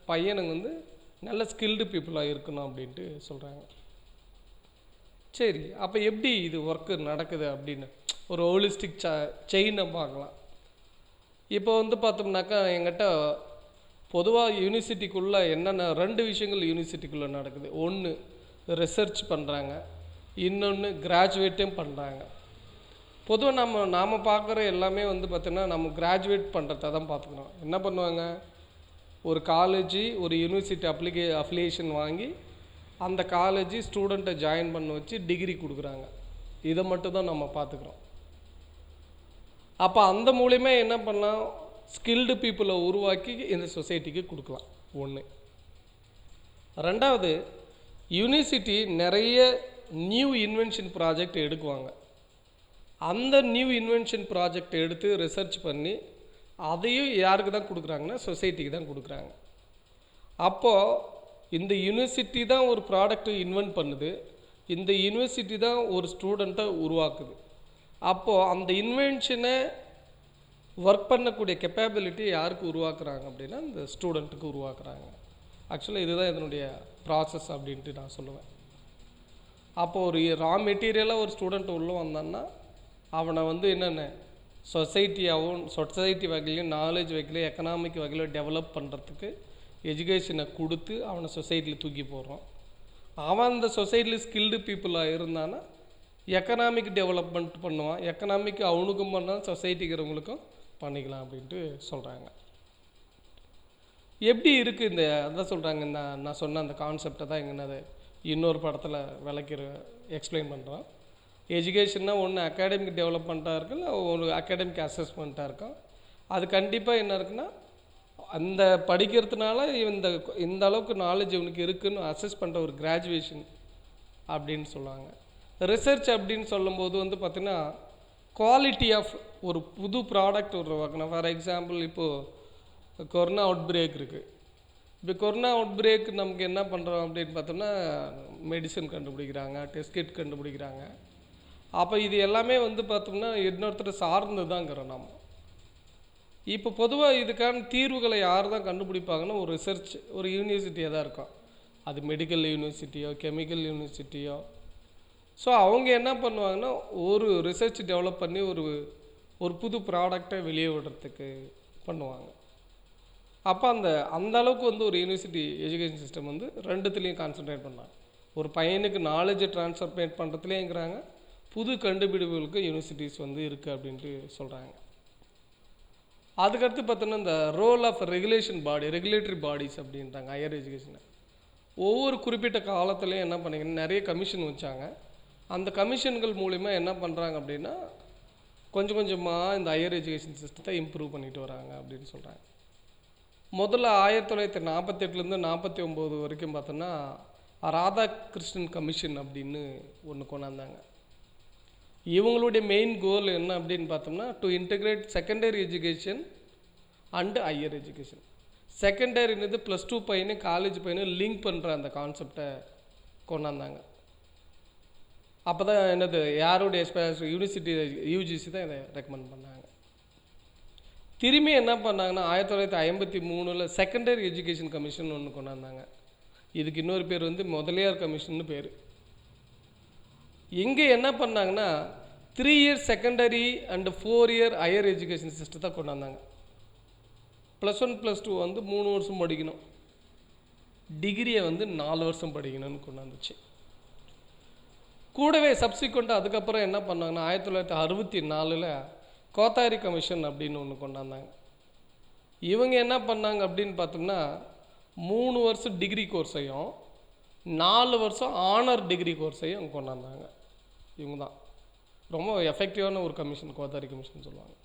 பையனுங்க வந்து நல்ல ஸ்கில்டு பீப்புளாக இருக்கணும் அப்படின்ட்டு சொல்கிறாங்க. சரி, அப்போ எப்படி இது ஒர்க்கு நடக்குது அப்படின்னு ஒரு ஹோலிஸ்டிக் செயினை பார்க்கலாம். இப்போ வந்து பார்த்தோம்னாக்கா எங்கிட்ட பொதுவாக யூனிவர்சிட்டிக்குள்ளே என்னென்ன 2 விஷயங்கள் யூனிவர்சிட்டிக்குள்ளே நடக்குது. ஒன்று ரிசர்ச் பண்ணுறாங்க, இன்னொன்று கிராஜுவேட்டும் பண்ணுறாங்க. பொதுவாக நாம் பார்க்குற எல்லாமே வந்து பார்த்திங்கன்னா நம்ம கிராஜுவேட் பண்ணுறத தான் பார்த்துக்கிறோம். என்ன பண்ணுவாங்க, ஒரு காலேஜ் ஒரு யூனிவர்சிட்டி அஃபிலியேஷன் வாங்கி அந்த காலேஜ் ஸ்டூடெண்ட்டை ஜாயின் பண்ண வச்சு டிகிரி கொடுக்குறாங்க. இதை மட்டும் தான் நம்ம பார்த்துக்குறோம். அப்போ அந்த மூலிமா என்ன பண்ணலாம், ஸ்கில்டு பீப்புளை உருவாக்கி இந்த சொசைட்டிக்கு கொடுக்கலாம். ஒன்று. ரெண்டாவது, யூனிவர்சிட்டி நிறைய நியூ இன்வென்ஷன் ப்ராஜெக்ட் எடுக்குவாங்க. அந்த நியூ இன்வென்ஷன் ப்ராஜெக்ட் எடுத்து ரிசர்ச் பண்ணி அதையும் யாருக்கு தான் கொடுக்குறாங்கன்னா சொசைட்டிக்கு தான் கொடுக்குறாங்க. அப்போது இந்த யூனிவர்சிட்டி தான் ஒரு ப்ராடக்ட் இன்வென்ட் பண்ணுது, இந்த யூனிவர்சிட்டி தான் ஒரு ஸ்டூடெண்ட்டை உருவாக்குது. அப்போது அந்த இன்வென்ஷனை ஒர்க் பண்ணக்கூடிய கெப்பபிலிட்டி யாருக்கு உருவாக்குறாங்க அப்படின்னா இந்த ஸ்டூடெண்ட்டுக்கு உருவாக்குறாங்க. ஆக்சுவலாக இதுதான் இதனுடைய ப்ராசஸ் அப்படின்ட்டு நான் சொல்லுவேன். அப்போது ஒரு ரா மெட்டீரியலாக ஒரு ஸ்டூடெண்ட் உள்ளே வந்தான்னா அவனை வந்து என்னென்ன சொசைட்டியாகவும் சொசைட்டி வகையிலையும் நாலேஜ் வகையிலையும் எக்கனாமிக் வகையிலையும் டெவலப் பண்ணுறதுக்கு எஜுகேஷனை கொடுத்து அவனை சொசைட்டியில் தூக்கி போடுறோம். அவன் அந்த சொசைட்டியில் ஸ்கில்டு பீப்புளாக இருந்தான்னா எக்கனாமிக் டெவலப்மெண்ட் பண்ணுவான். எக்கனாமிக் அவனுக்கும் பண்ணால் சொசைட்டிக்கிறவங்களுக்கும் பண்ணிக்கலாம் அப்படின்ட்டு சொல்கிறாங்க. எப்படி இருக்குது இந்த அதான் சொல்கிறாங்க. இந்த நான் சொன்ன அந்த கான்செப்டை தான் எங்கன்னா இன்னொரு படத்தில் விளக்கிற எக்ஸ்பிளைன் பண்ணுறோம். எஜுகேஷன்னா ஒன்று அகாடமிக் டெவலப்மெண்ட்டாக இருக்குது, இல்லை ஒரு அகாடமிக் அசஸ்மெண்ட்டாக இருக்கும். அது கண்டிப்பாக என்ன இருக்குன்னா அந்த படிக்கிறதுனால இந்த அளவுக்கு நாலேஜ் இவனுக்கு இருக்குதுன்னு அசஸ் பண்ணுற ஒரு கிராஜுவேஷன் அப்படின்னு சொல்லுவாங்க. ரிசர்ச் அப்படின்னு சொல்லும்போது வந்து பார்த்திங்கன்னா குவாலிட்டி ஆஃப் ஒரு புது ப்ராடக்ட் உருவாக்கணும். ஃபார் எக்ஸாம்பிள் இப்போது கொரோனா அவுட் பிரேக் இருக்குது. இப்போ கொரோனா அவுட் பிரேக் நமக்கு என்ன பண்ணுறோம் அப்படின்னு பார்த்தோம்னா மெடிசன் கண்டுபிடிக்கிறாங்க, டெஸ்ட் கிட் கண்டுபிடிக்கிறாங்க. அப்போ இது எல்லாமே வந்து பார்த்தோம்னா இன்னொருத்தர் சார்ந்து தாங்கிறோம் நாம். இப்போ பொதுவாக இதுக்கான தீர்வுகளை யார் தான் கண்டுபிடிப்பாங்கன்னா ஒரு ரிசர்ச் ஒரு யூனிவர்சிட்டியாக தான் இருக்கும். அது மெடிக்கல் யூனிவர்சிட்டியோ கெமிக்கல் யூனிவர்சிட்டியோ. ஸோ அவங்க என்ன பண்ணுவாங்கன்னா ஒரு ரிசர்ச் டெவலப் பண்ணி ஒரு புது ப்ராடக்டை வெளியே விடுறதுக்கு பண்ணுவாங்க. அப்போ அந்த அளவுக்கு வந்து ஒரு யூனிவர்சிட்டி எஜுகேஷன் சிஸ்டம் வந்து ரெண்டுத்துலேயும் கான்சன்ட்ரேட் பண்ணாங்க. ஒரு பையனுக்கு நாலேஜை ட்ரான்ஸ்ஃபர்மேட் பண்ணுறதுலேங்கிறாங்க, புது கண்டுபிடிப்புகளுக்கு யூனிவர்சிட்டிஸ் வந்து இருக்குது அப்படின்ட்டு சொல்கிறாங்க. அதுக்கடுத்து பார்த்தோன்னா இந்த ரோல் ஆஃப் ரெகுலேட்டரி பாடிஸ் அப்படின்றாங்க ஹையர் எஜுகேஷனை. ஒவ்வொரு குறிப்பிட்ட காலத்துலேயும் என்ன பண்ணிங்கன்னா நிறைய கமிஷன் வச்சாங்க. அந்த கமிஷன்கள் மூலிமா என்ன பண்ணுறாங்க அப்படின்னா கொஞ்சம் கொஞ்சமாக இந்த ஹையர் எஜுகேஷன் சிஸ்டத்தை இம்ப்ரூவ் பண்ணிட்டு வராங்க அப்படின்னு சொல்கிறாங்க. முதல்ல 1948லேருந்து 49 வரைக்கும் பார்த்தோன்னா ராதாகிருஷ்ணன் கமிஷன் அப்படின்னு ஒன்று கொண்டாந்தாங்க. இவங்களுடைய மெயின் கோல் என்ன அப்படின்னு பார்த்தோம்னா to integrate secondary education and higher education. செகண்டரின்றது +2 பையனு காலேஜ் பையனு லிங்க் பண்ணுற அந்த கான்செப்டை கொண்டாந்தாங்க. அப்போ தான் என்னது யாருடைய யூனிவர்சிட்டி யூஜிசி தான் இதை ரெக்கமெண்ட் பண்ணாங்க. திரும்பி என்ன பண்ணாங்கன்னா 1953 செகண்டரி எஜுகேஷன் கமிஷன் ஒன்று கொண்டாந்தாங்க. இதுக்கு இன்னொரு பேர் வந்து முதலியார் கமிஷன்னு பேர். இங்கே என்ன பண்ணாங்கன்னா 3 year secondary and 4 year higher education சிஸ்டத்தை கொண்டாந்தாங்க. +1 +2 வந்து 3 வருஷம் படிக்கணும், டிகிரியை வந்து 4 வருஷம் படிக்கணும்னு கொண்டாந்துச்சு. கூடவே சப்சிக்வெண்ட்டாக அதுக்கப்புறம் என்ன பண்ணாங்கன்னா 1964 கோத்தாரி கமிஷன் அப்படின்னு ஒன்று கொண்டாந்தாங்க. இவங்க என்ன பண்ணாங்க அப்படின்னு பார்த்தோம்னா 3 வருஷம் டிகிரி கோர்ஸையும் 4 வருஷம் ஆனர் டிகிரி கோர்ஸையும் கொண்டாந்தாங்க. இவங்க தான் ரொம்ப எஃபெக்டிவான ஒரு கமிஷன் கோத்தாரி கமிஷன் சொல்லுவாங்க.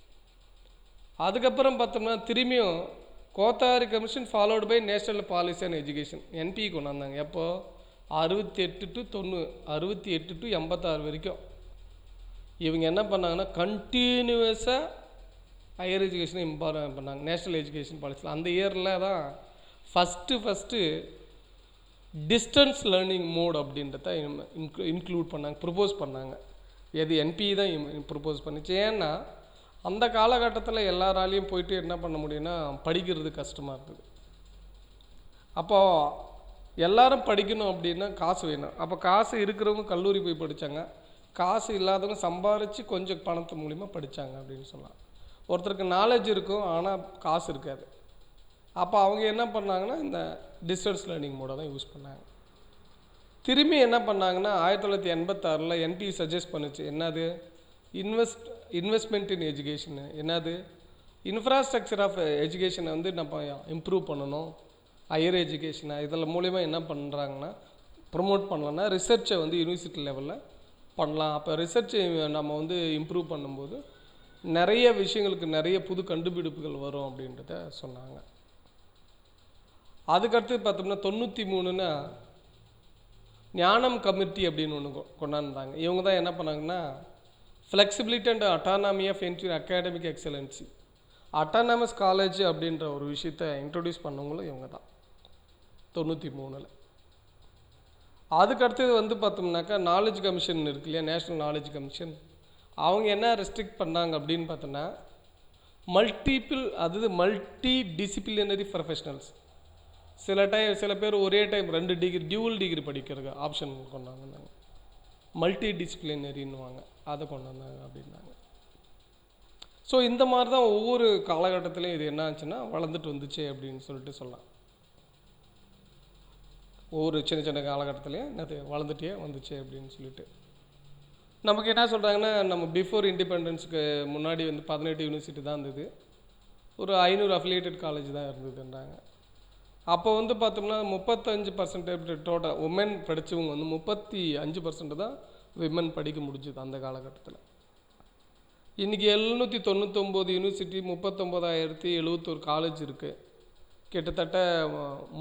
அதுக்கப்புறம் பார்த்தோம்னா திரும்பியும் Kothari commission followed by national policy and education NP கொண்டாந்தாங்க. எப்போது 68 to 86 வரைக்கும் இவங்க என்ன பண்ணாங்கன்னா கண்டினியூஸாக ஹையர் எஜுகேஷனை இம்பார்ட் பண்ணாங்க. நேஷ்னல் எஜுகேஷன் பாலிசியில் அந்த இயரில் தான் ஃபஸ்ட்டு டிஸ்டன்ஸ் லேர்னிங் மோட் அப்படின்றத இன்க்ளூட் பண்ணாங்க, ப்ரப்போஸ் பண்ணாங்க. எது என்பி தான் ப்ரப்போஸ் பண்ணிச்சு. ஏன்னா அந்த காலகட்டத்தில் எல்லாராலையும் போயிட்டு என்ன பண்ண முடியும்னா படிக்கிறது கஷ்டமாக இருக்குது. அப்போது எல்லாரும் படிக்கணும் அப்படின்னா காசு வேணும். அப்போ காசு இருக்கிறவங்க கல்லூரி போய் படித்தாங்க, காசு இல்லாதவங்க சம்பாரித்து கொஞ்சம் பணத்து மூலிமா படித்தாங்க அப்படின்னு சொல்லலாம். ஒருத்தருக்கு நாலேஜ் இருக்கும் ஆனால் காசு இருக்காது. அப்போ அவங்க என்ன பண்ணாங்கன்னா இந்த டிஸ்டன்ஸ் லேர்னிங் மோடை தான் யூஸ் பண்ணாங்க. திரும்பி என்ன பண்ணாங்கன்னா 1986 என்பி சஜஸ்ட் பண்ணுச்சு. என்னது இன்வெஸ்ட்மெண்ட் இன் எஜுகேஷனு, என்னது இன்ஃப்ராஸ்ட்ரக்சர் ஆஃப் எஜுகேஷனை வந்து நம்ம இம்ப்ரூவ் பண்ணணும். ஹையர் எஜுகேஷனை இதில் மூலிமா என்ன பண்ணுறாங்கன்னா ப்ரொமோட் பண்ணலான்னா ரிசர்ச்சை வந்து யூனிவர்சிட்டி லெவலில் பண்ணலாம். அப்போ ரிசர்ச்சை நம்ம வந்து இம்ப்ரூவ் பண்ணும்போது நிறைய விஷயங்களுக்கு நிறைய புது கண்டுபிடிப்புகள் வரும் அப்படின்றத சொன்னாங்க. அதுக்கடுத்து பார்த்தோம்னா 93 ஞானம் கமிட்டி அப்படின்னு ஒன்று கொண்டாந்தாங்க. இவங்க தான் என்ன பண்ணாங்கன்னா flexibility and autonomy of academic excellency, autonomous college அப்படின்ற ஒரு விஷயத்தை இன்ட்ரடியூஸ் பண்ணவங்களும் இவங்க தான் 93. அதுக்கடுத்தது வந்து பார்த்தோம்னாக்கா நாலேஜ் கமிஷன் இருக்கு இல்லையா, நேஷ்னல் நாலேஜ் கமிஷன். அவங்க என்ன ரெஸ்ட்ரிக்ட் பண்ணாங்க அப்படின்னு பார்த்தோன்னா மல்டி டிசிப்ளினரி ப்ரொஃபஷனல்ஸ். சில பேர் ஒரே டைம் 2 டிகிரி டியூவல் டிகிரி படிக்கிறதுக்கு ஆப்ஷன் கொண்டாங்க. மல்டி டிசிப்ளினரின்னுவாங்க, அதை கொண்டு வந்தாங்க அப்படின்னாங்க. ஸோ இந்த மாதிரி தான் ஒவ்வொரு காலகட்டத்திலையும் இது என்ன ஆச்சுன்னா வளர்ந்துட்டு வந்துச்சு அப்படின்னு சொல்லிட்டு சொல்லலாம். ஒவ்வொரு சின்ன காலகட்டத்திலையும் என்னது வளர்ந்துட்டே வந்துச்சு அப்படின்னு சொல்லிட்டு. நமக்கு என்ன சொல்கிறாங்கன்னா, நம்ம பிஃபோர் இண்டிபெண்டன்ஸுக்கு முன்னாடி வந்து 18 யூனிவர்சிட்டி தான் இருந்தது, ஒரு 500 அஃபிலியேட்டட் காலேஜ் தான் இருந்ததுன்றாங்க. அப்போ வந்து பார்த்தோம்னா 35% டோட்டல் உமன் படித்தவங்க வந்து 35% தான் விமன் படிக்க முடிஞ்சுது அந்த காலகட்டத்தில். இன்றைக்கி 799 யூனிவர்சிட்டி, 39,071 காலேஜ் இருக்குது. கிட்டத்தட்ட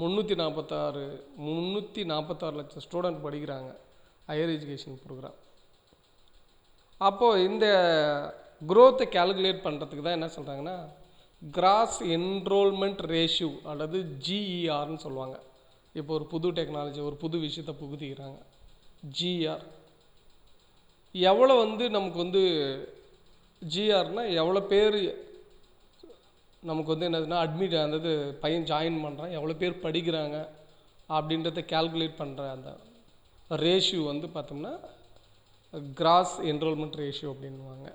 346 லட்சம் ஸ்டூடெண்ட் படிக்கிறாங்க ஹையர் எஜுகேஷன் ப்ரோக்ராம். அப்போது இந்த க்ரோத்தை கேல்குலேட் பண்ணுறதுக்கு தான் என்ன சொல்கிறாங்கன்னா, கிராஸ் என்ரோல்மெண்ட் ரேஷியோ அல்லது GERன்னு சொல்லுவாங்க. இப்போ ஒரு புது டெக்னாலஜி, ஒரு புது விஷயத்தை புகுத்திக்கிறாங்க. GER எவ்வளோ வந்து நமக்கு வந்து GERனால் எவ்வளோ பேர் நமக்கு வந்து என்னதுன்னா அட்மிட் அதாவது பையன் ஜாயின் பண்ணுறான், எவ்வளோ பேர் படிக்கிறாங்க அப்படின்றத கேல்குலேட் பண்ணுற அந்த ரேஷியோ வந்து பார்த்தோம்னா கிராஸ் என்ரோல்மெண்ட் ரேஷியோ அப்படின்வாங்க.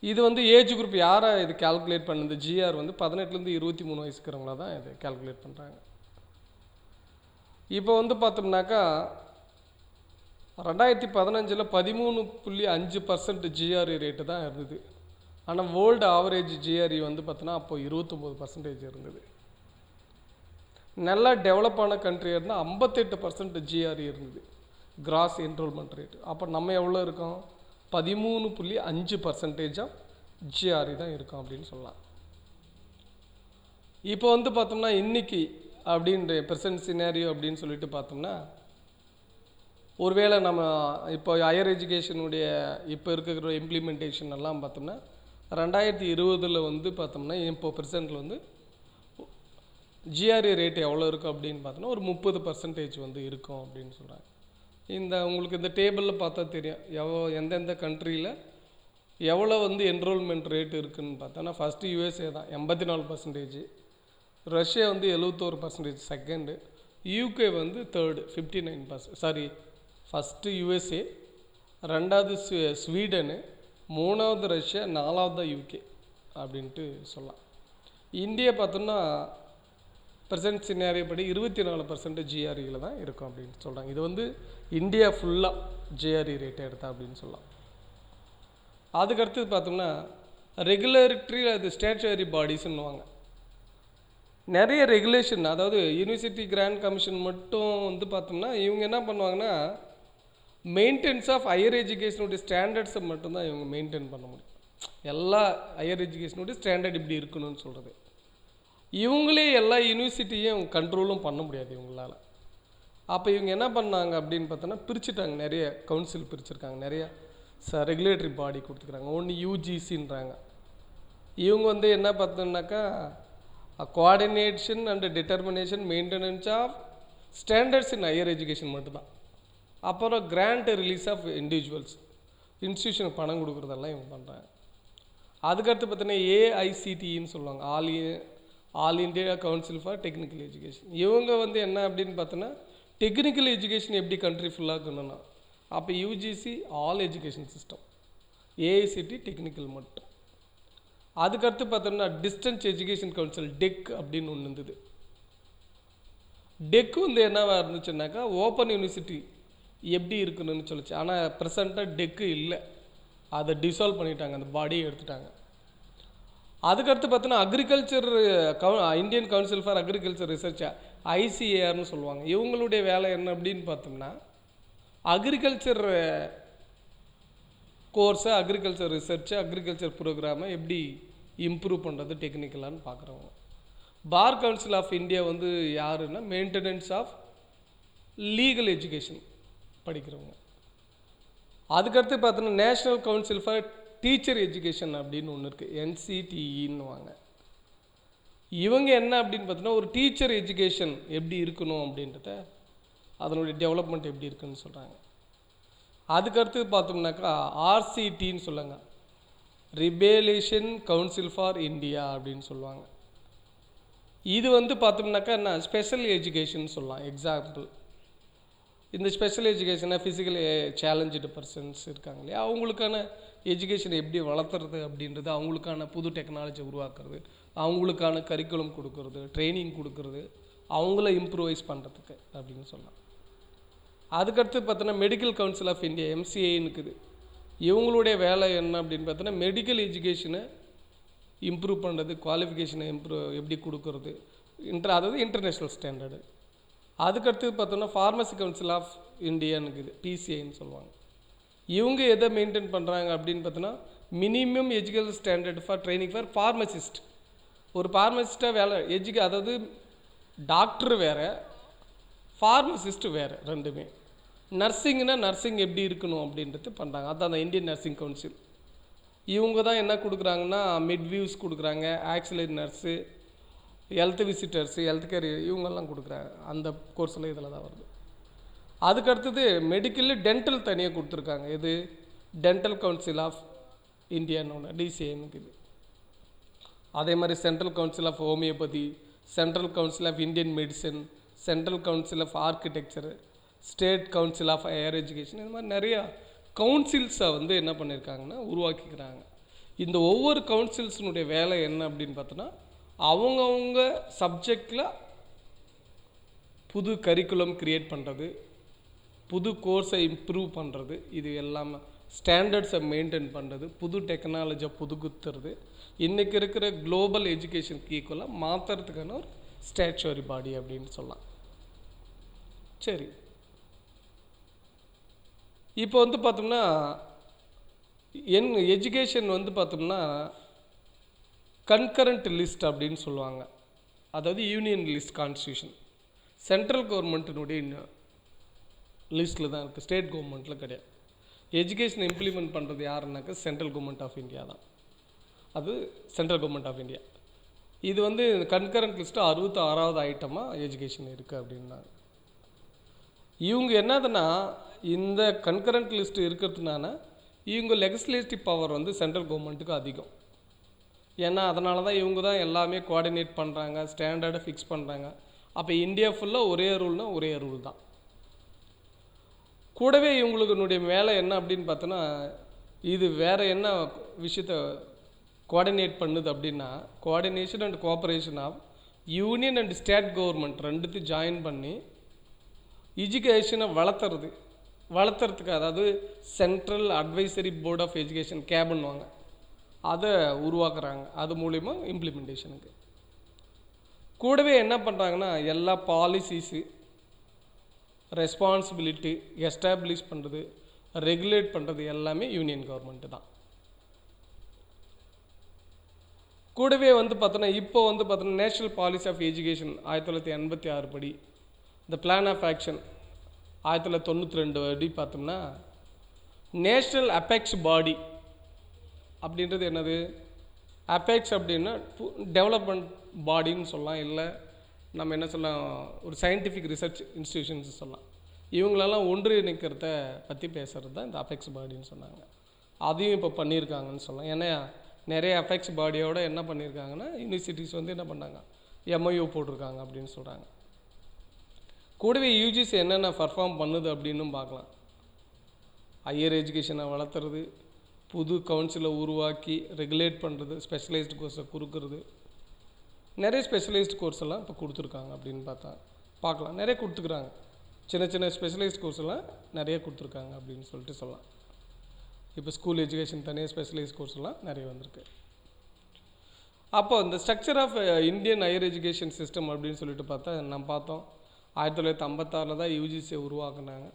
இது வந்து ஏஜ் குரூப் யாரை இது கேல்குலேட் பண்ணுது? GER வந்து 18லேருந்து 23 வயசுக்கிறவங்கள தான் இது கேல்குலேட் பண்ணுறாங்க. இப்போ வந்து பார்த்தோம்னாக்கா 2015 13.5% GRE ரேட்டு தான் இருந்தது. ஆனால் வேர்ல்டு ஆவரேஜ் GRE வந்து பார்த்தோன்னா அப்போ 29% இருந்தது. நல்லா டெவலப் ஆன கண்ட்ரியாக இருந்தால் 58% GRE இருந்தது, கிராஸ் என்ரோல்மெண்ட் ரேட்டு. அப்போ நம்ம எவ்வளோ இருக்கோம்? 13.5% ஆஃப் GRE தான் இருக்கும் அப்படின்னு சொல்லலாம். இப்போ வந்து பார்த்தோம்னா இன்றைக்கி அப்படின்ற ப்ரெசன்ட் சினாரியோ அப்படின்னு சொல்லிட்டு பார்த்தோம்னா, ஒருவேளை நம்ம இப்போ ஹையர் எஜுகேஷனுடைய இப்போ இருக்கிற இம்ப்ளிமெண்டேஷன் எல்லாம் பார்த்தோம்னா 2020 வந்து பார்த்தோம்னா இப்போ ப்ரெசென்ட்டில் வந்து GRE ரேட் எவ்வளோ இருக்கும் அப்படின்னு பார்த்தோம்னா ஒரு 30% வந்து இருக்கும் அப்படின்னு சொல்கிறாங்க. உங்களுக்கு இந்த டேபிளில் பார்த்தா தெரியும் எந்தெந்த கண்ட்ரியில் எவ்வளோ வந்து என்ரோல்மெண்ட் ரேட் இருக்குதுன்னு பார்த்தோன்னா, ஃபஸ்ட்டு USA தான் 84%, ரஷ்யா வந்து 71%, செகண்டு UK வந்து தேர்டு 59%. ஃபஸ்ட்டு USA, ரெண்டாவது ஸ்வீடனு, மூணாவது ரஷ்யா, நாலாவது UK அப்படின்ட்டு சொல்லலாம். இந்தியா பார்த்தோம்னா ப்ரெசன்ட் சினாரியோ படி 24% GREயில் தான் இருக்கும் அப்படின்னு சொல்கிறாங்க. இது வந்து இந்தியா ஃபுல்லாக GRE ரேட்டை எடுத்தா அப்படின்னு சொல்லலாம். அதுக்கடுத்தது பார்த்தோம்னா ரெகுலேட்டரி அது ஸ்டேச்சுவரி பாடிஸ்ன்னுவாங்க. நிறைய ரெகுலேஷன், அதாவது யூனிவர்சிட்டி கிராண்ட் கமிஷன் மட்டும் வந்து பார்த்தோம்னா இவங்க என்ன பண்ணுவாங்கன்னா, மெயின்டெனன்ஸ் ஆஃப் ஹையர் எஜுகேஷனுடைய ஸ்டாண்டர்ட்ஸை மட்டும்தான் இவங்க மெயின்டைன் பண்ண முடியும். எல்லா ஹையர் எஜுகேஷனுடைய ஸ்டாண்டர்ட் இப்படி இருக்கணும்னு சொல்கிறது. இவங்களே எல்லா யூனிவர்சிட்டியும் கண்ட்ரோலும் பண்ண முடியாது இவங்களால். அப்போ இவங்க என்ன பண்ணாங்க அப்படின்னு பார்த்தோன்னா பிரிச்சுட்டாங்க, நிறைய கவுன்சில் பிரிச்சுருக்காங்க, நிறைய ரெகுலேட்டரி பாடி கொடுத்துக்கிறாங்க. ஒன்று UGCன்றாங்க. இவங்க வந்து என்ன பார்த்தோம்னாக்கா coordination and determination maintenance of standards in higher education மட்டும்தான். அப்புறம் கிராண்ட் ரிலீஸ் ஆஃப் இண்டிவிஜுவல்ஸ், இன்ஸ்டியூஷனுக்கு பணம் கொடுக்குறதெல்லாம் இவங்க பண்ணுறாங்க. அதுக்கடுத்து பார்த்தீங்கன்னா AICTEன்னு சொல்லுவாங்க, all India council for technical education. இவங்க வந்து என்ன அப்படின்னு பார்த்தோன்னா டெக்னிக்கல் எஜுகேஷன் எப்படி கண்ட்ரி ஃபுல்லாக இருக்கணும்னா, அப்போ UGC all education system, AICT technical மட்டும். அதுக்கடுத்து பார்த்தோம்னா டிஸ்டன்ஸ் எஜுகேஷன் கவுன்சில் டெக் அப்படின்னு ஒன்று இருந்தது. டெக் வந்து என்னவா இருந்துச்சுன்னாக்கா ஓப்பன் யூனிவர்சிட்டி எப்படி இருக்கணும்னு சொல்லிச்சு. ஆனால் ப்ரெசண்ட்டாக டெக்கு இல்லை, அதை டிசால்வ் பண்ணிட்டாங்க, அந்த பாடியை எடுத்துட்டாங்க. அதுக்கடுத்து பார்த்தோன்னா agriculture Indian council for agriculture research ICARன்னு சொல்லுவாங்க. இவங்களுடைய வேலை என்ன அப்படின்னு பார்த்தோம்னா அக்ரிகல்ச்சர் கோர்ஸை, அக்ரிகல்ச்சர் ரிசர்ச்சை, அக்ரிகல்ச்சர் ப்ரோக்ராமை எப்படி இம்ப்ரூவ் பண்ணுறது டெக்னிக்கலான்னு பார்க்குறவங்க. பார் கவுன்சில் ஆஃப் இந்தியா வந்து யாருன்னா மெயின்டெனன்ஸ் ஆஃப் லீகல் எஜுகேஷன் படிக்கிறவங்க. அதுக்கடுத்து பார்த்தோன்னா national council for teacher education அப்படின்னு ஒன்று இருக்குது, NCTEன்னுவாங்க. இவங்க என்ன அப்படின்னு பார்த்தோன்னா ஒரு டீச்சர் எஜுகேஷன் எப்படி இருக்கணும் அப்படின்றத, அதனுடைய டெவலப்மெண்ட் எப்படி இருக்குன்னு சொல்கிறாங்க. அதுக்கடுத்து பார்த்தோம்னாக்கா RCTன்னு சொல்லுங்க, ரிபேலேஷன் கவுன்சில் ஃபார் இந்தியா அப்படின்னு சொல்லுவாங்க. இது வந்து பார்த்தோம்னாக்கா என்ன ஸ்பெஷல் எஜுகேஷன் சொல்லலாம். எக்ஸாம்பிள், இந்த ஸ்பெஷல் எஜுகேஷனை ஃபிசிக்கலி சேலஞ்சு பர்சன்ஸ் இருக்காங்க இல்லையா, அவங்களுக்கான எஜுகேஷனை எப்படி வளர்த்துறது அப்படின்றது, அவங்களுக்கான புது டெக்னாலஜி உருவாக்குறது, அவங்களுக்கான கரிக்குலம் கொடுக்கறது, ட்ரைனிங் கொடுக்கறது, அவங்கள இம்ப்ரூவைஸ் பண்ணுறதுக்கு அப்படின்னு சொல்லலாம். அதுக்கடுத்து பார்த்தோன்னா மெடிக்கல் கவுன்சில் ஆஃப் இந்தியா MCAன்னு இருக்குது. இவங்களுடைய வேலை என்ன அப்படின்னு பார்த்தோன்னா மெடிக்கல் எஜுகேஷனை இம்ப்ரூவ் பண்ணுறது, குவாலிஃபிகேஷனை எப்படி கொடுக்கறது, அதாவது இன்டர்நேஷ்னல் ஸ்டாண்டர்டு. அதுக்கடுத்து பார்த்தோன்னா ஃபார்மசி கவுன்சில் ஆஃப் இந்தியான்னு இருக்குது, PCIன்னு சொல்லுவாங்க. இவங்க எதை மெயின்டைன் பண்ணுறாங்க அப்படின்னு பார்த்தோன்னா minimum education standard for training for pharmacist. ஒரு ஃபார்மசிஸ்ட்டாக வேலை அதாவது டாக்டர் வேறு, ஃபார்மசிஸ்ட் வேறு, ரெண்டுமே. நர்சிங்னா நர்சிங் எப்படி இருக்கணும் அப்படின்றது பண்ணுறாங்க. அதுதான் அந்த இந்தியன் நர்சிங் கவுன்சில். இவங்க தான் என்ன கொடுக்குறாங்கன்னா மிட்வியூஸ் கொடுக்குறாங்க, auxiliary nurse, health visitors, health care இவங்கெல்லாம் கொடுக்குறாங்க. அந்த கோர்ஸில் இதில் தான் வருது. அதுக்கடுத்தது மெடிக்கல் டென்டல் தனியாக கொடுத்துருக்காங்க. இது டென்டல் கவுன்சில் ஆஃப் இந்தியான்னு ஒன்று DCIன்னு. அதே மாதிரி central council of homeopathy, central council of Indian medicine, central council of architecture, state council of higher education, இது மாதிரி நிறையா கவுன்சில்ஸை வந்து என்ன பண்ணியிருக்காங்கன்னா உருவாக்கிக்கிறாங்க. இந்த ஒவ்வொரு கவுன்சில்ஸினுடைய வேலை என்ன அப்படின்னு பார்த்தோன்னா அவங்கவுங்க சப்ஜெக்டில் புது கரிக்குலம் க்ரியேட் பண்ணுறது, புது கோர்ஸை இம்ப்ரூவ் பண்ணுறது, இது எல்லாமே ஸ்டாண்டர்ட்ஸை மெயின்டைன் பண்ணுறது, புது டெக்னாலஜியை புதுக்குத்துறது, இன்றைக்கி இருக்கிற குளோபல் எஜுகேஷனுக்கு ஈக்குவலாக மாற்றுறதுக்கான ஒரு ஸ்டாச்சுவரி பாடி அப்படின்னு சொல்லலாம். சரி, இப்போ வந்து பார்த்தோம்னா எஜுகேஷன் வந்து பார்த்தோம்னா கன்கரண்ட் லிஸ்ட் அப்படின்னு சொல்லுவாங்க. அதாவது யூனியன் லிஸ்ட் கான்ஸ்டியூஷன் சென்ட்ரல் கவர்மெண்ட்டினுடைய லிஸ்ட்டில் தான் இருக்குது, ஸ்டேட் கவர்மெண்ட்டில் கிடையாது. எஜுகேஷனை இம்ப்ளிமெண்ட் பண்ணுறது யாருன்னாக்கா சென்ட்ரல் கவர்மெண்ட் ஆஃப் இந்தியா தான். அது சென்ட்ரல் கவர்மெண்ட் ஆஃப் இந்தியா. இது வந்து கன்கரண்ட் லிஸ்ட்டு 66வது ஐட்டமாக எஜுகேஷன் இருக்குது அப்படின்னாங்க. இவங்க என்னதுன்னா இந்த கன்கரண்ட் லிஸ்ட்டு இருக்கிறதுனால இவங்க லெஜிஸ்லேட்டிவ் பவர் வந்து சென்ட்ரல் கவர்மெண்ட்டுக்கு அதிகம். ஏன்னா அதனால தான் இவங்க தான் எல்லாமே கோஆர்டினேட் பண்ணுறாங்க, ஸ்டாண்டர்டை ஃபிக்ஸ் பண்ணுறாங்க. அப்போ இந்தியா ஃபுல்லாக ஒரே ரூல்னால் ஒரே ரூல் தான். கூடவே இவங்களுக்குனுடைய வேலை என்ன அப்படின்னு பார்த்தோன்னா இது வேறு என்ன விஷயத்தை கோஆர்டினேட் பண்ணுது அப்படின்னா coordination and cooperation of union and state government ரெண்டுத்தையும் ஜாயின் பண்ணி எஜுகேஷனை வளர்த்துறதுக்கு, அதாவது central advisory board of education கேபின்வாங்க, அதை உருவாக்குறாங்க. அது மூலிமா இம்ப்ளிமெண்டேஷனுக்கு கூடவே என்ன பண்ணுறாங்கன்னா எல்லா பாலிசிஸு, ரெஸ்பான்சிபிலிட்டி எஸ்டாப்ளிஷ் பண்ணுறது, ரெகுலேட் பண்ணுறது எல்லாமே யூனியன் கவர்மெண்ட்டு தான். கூடவே வந்து பார்த்தோன்னா இப்போ வந்து பார்த்தோன்னா நேஷ்னல் பாலிசி ஆஃப் எஜுகேஷன் 1986 படி, இந்த பிளான் ஆஃப் ஆக்ஷன் 1992 படி பார்த்தோம்னா நேஷ்னல் அபெக்ஸ் பாடி அப்படின்றது என்னது? அபெக்ஸ் அப்படின்னா டெவலப்மெண்ட் பாடின்னு சொல்லலாம், இல்லை நம்ம என்ன சொல்லலாம் ஒரு சயின்டிஃபிக் ரிசர்ச் இன்ஸ்டிடியூஷன்ஸ் சொல்லலாம். இவங்களெல்லாம் ஒன்றிணைக்கிறத பற்றி பேசுகிறது தான் இந்த அபெக்ஸ் பாடின்னு சொன்னாங்க. அதையும் இப்போ பண்ணியிருக்காங்கன்னு சொல்லலாம். ஏன்னா நிறைய அபெக்ஸ் பாடியோட என்ன பண்ணியிருக்காங்கன்னா யூனிவர்சிட்டிஸ் வந்து என்ன பண்ணாங்க MOU போட்டிருக்காங்க அப்படின்னு சொல்கிறாங்க. கூடவே UGC என்னென்ன பர்ஃபார்ம் பண்ணுது அப்படின்னும் பார்க்கலாம். ஹையர் எஜுகேஷனை வளர்த்துறது, புது கவுன்சிலை உருவாக்கி ரெகுலேட் பண்ணுறது, ஸ்பெஷலைஸ்டு கோர்ஸை கொடுக்குறது, நிறைய ஸ்பெஷலைஸ்டு கோர்ஸ் எல்லாம் இப்போ கொடுத்துருக்காங்க அப்படின்னு பார்க்கலாம். நிறைய கொடுத்துக்கிறாங்க, சின்ன சின்ன ஸ்பெஷலைஸ்டு கோர்ஸ் எல்லாம் நிறைய கொடுத்துருக்காங்க அப்படின்னு சொல்லிட்டு சொல்லலாம். இப்போ ஸ்கூல் எஜுகேஷன் தனியாக ஸ்பெஷலைஸ்ட் கோர்ஸ் எல்லாம் நிறைய வந்திருக்கு. அப்போ இந்த structure of Indian higher education system அப்படின்னு சொல்லிட்டு நம்ம பார்த்தோம் 1956 தான் UGCயை உருவாக்குனாங்க.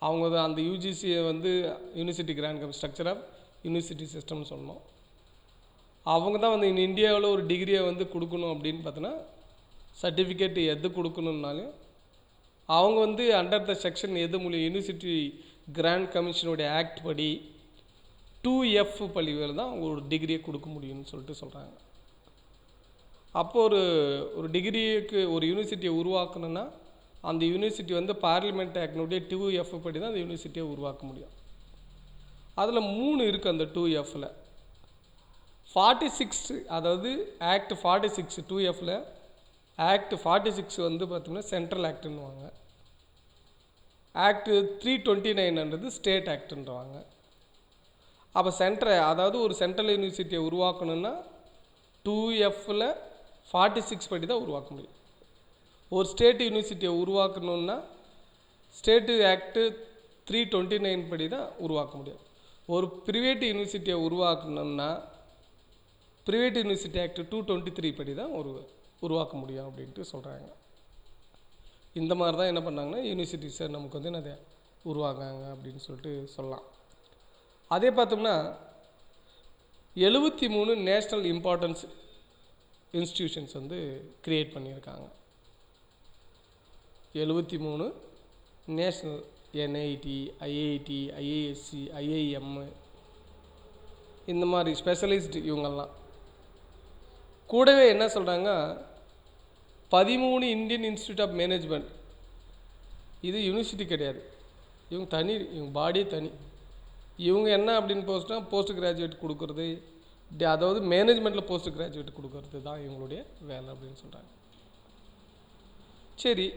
அவங்க தான் அந்த UGCயை வந்து university grant structure of university சிஸ்டம்னு சொன்னோம். அவங்க தான் வந்து இந்தியாவில் ஒரு டிகிரியை வந்து கொடுக்கணும் அப்படின்னு பார்த்தோன்னா சர்டிஃபிகேட் எது கொடுக்கணுன்னாலும் அவங்க வந்து அண்டர் த செக்ஷன் எது மூலியம் யூனிவர்சிட்டி கிராண்ட் கமிஷனுடைய ஆக்ட் படி 2F பள்ளிகள் தான் அவங்க ஒரு டிகிரியை கொடுக்க முடியும்னு சொல்லிட்டு சொல்கிறாங்க. அப்போது ஒரு டிகிரிக்கு ஒரு யூனிவர்சிட்டியை உருவாக்கணுன்னா அந்த யூனிவர்சிட்டி வந்து பார்லிமெண்ட் ஆக்டினுடைய 2F படி தான் அந்த யூனிவர்சிட்டியை உருவாக்க முடியும். அதில் 3 இருக்குது அந்த 2Fல. 46 அதாவது ஆக்ட் 46 2Fல ஆக்ட் 46 வந்து பார்த்தோம்னா சென்ட்ரல் ஆக்ட்னுவாங்க. ஆக்ட் 329 ஸ்டேட் ஆக்ட்ன்றவாங்க. அப்போ அதாவது ஒரு சென்ட்ரல் யூனிவர்சிட்டியை உருவாக்கணும்னா 2Fல 46 படி தான் உருவாக்க முடியும். ஒரு ஸ்டேட் யூனிவர்சிட்டியை உருவாக்கணும்னா ஸ்டேட்டு ஆக்டு 329 படி தான் உருவாக்க முடியும். ஒரு ப்ரைவேட் யூனிவர்சிட்டியை உருவாக்கணும்னா ப்ரைவேட் யூனிவர்சிட்டி ஆக்ட் 223 படி தான் உருவாக்க முடியும் அப்படின்ட்டு சொல்கிறாங்க. இந்த மாதிரி தான் என்ன பண்ணாங்கன்னா யூனிவர்சிட்டிஸை நமக்கு வந்து என்னது உருவாக்காங்க அப்படின்னு சொல்லிட்டு சொல்லலாம். அதே பார்த்தோம்னா 73 நேஷ்னல் இம்பார்ட்டன்ஸ் இன்ஸ்டிடியூஷன்ஸ் வந்து க்ரியேட் பண்ணியிருக்காங்க. 73 national NIT, IIT, IISc, IIM இந்த மாதிரி ஸ்பெஷலிஸ்ட் இவங்கெல்லாம். கூடவே என்ன சொல்கிறாங்க 13 இந்தியன் இன்ஸ்டியூட் ஆஃப் மேனேஜ்மெண்ட். இது யூனிவர்சிட்டி கிடையாது, இவங்க தனி, இவங்க பாடி தனி. இவங்க என்ன அப்படின்னு போஸ்ட் கிராஜுவேட் கொடுக்குறது, அதாவது மேனேஜ்மெண்ட்டில் போஸ்ட் கிராஜுவேட் கொடுக்கறது தான் இவங்களுடைய வேலை அப்படின்னு சொல்கிறாங்க. சரி,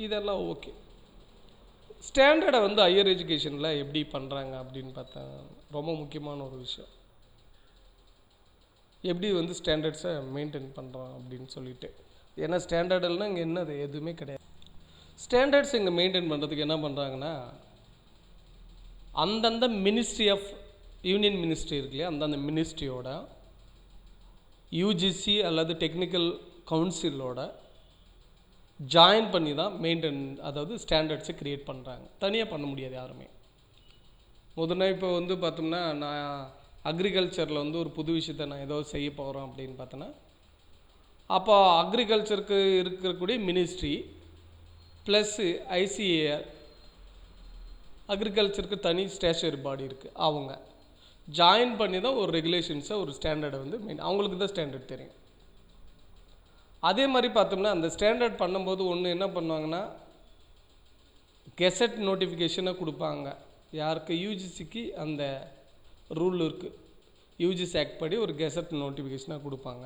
இதெல்லாம் ஓகே. ஸ்டாண்டர்டை வந்து ஹையர் எஜுகேஷனில் எப்படி பண்ணுறாங்க அப்படின்னு பார்த்தா ரொம்ப முக்கியமான ஒரு விஷயம். எப்படி வந்து ஸ்டாண்டர்ட்ஸை மெயின்டைன் பண்ணுறோம் அப்படின்னு சொல்லிட்டு. ஏன்னா ஸ்டாண்டர்டெல்லாம் இங்கே என்னது எதுவுமே கிடையாது. ஸ்டாண்டர்ட்ஸ் இங்கே மெயின்டைன் பண்ணுறதுக்கு என்ன பண்ணுறாங்கன்னா அந்தந்த மினிஸ்ட்ரி ஆஃப் யூனியன் மினிஸ்ட்ரி இருக்கு இல்லையா, அந்தந்த மினிஸ்ட்ரியோட UGC அல்லது டெக்னிக்கல் கவுன்சிலோட ஜாயின் பண்ணி தான் மெயின்டைன், அதாவது ஸ்டாண்டர்ட்ஸை க்ரியேட் பண்ணுறாங்க. தனியாக பண்ண முடியாது யாருமே. முதல்ல இப்போ வந்து பார்த்தோம்னா நான் அக்ரிகல்ச்சரில் வந்து ஒரு புது விஷயத்தை நான் ஏதோ செய்ய போகிறோம் அப்படின்னு பார்த்தோன்னா அப்போ அக்ரிகல்ச்சருக்கு இருக்கக்கூடிய மினிஸ்ட்ரி ப்ளஸ்ஸு ICAR, அக்ரிகல்ச்சருக்கு தனி ஸ்டேஷனரி பாடி இருக்குது, அவங்க ஜாயின் பண்ணி தான் ஒரு ரெகுலேஷன்ஸை ஒரு ஸ்டாண்டர்டை வந்து அவங்களுக்கு தான் ஸ்டாண்டர்ட் தெரியும். அதே மாதிரி பார்த்தோம்னா அந்த ஸ்டாண்டர்ட் பண்ணும்போது ஒன்று என்ன பண்ணுவாங்கன்னா கெசட் நோட்டிஃபிகேஷனை கொடுப்பாங்க. யாருக்கு? UGCக்கு அந்த ரூல் இருக்குது. UGC ஆக்ட் படி ஒரு கெசட் நோட்டிஃபிகேஷனாக கொடுப்பாங்க.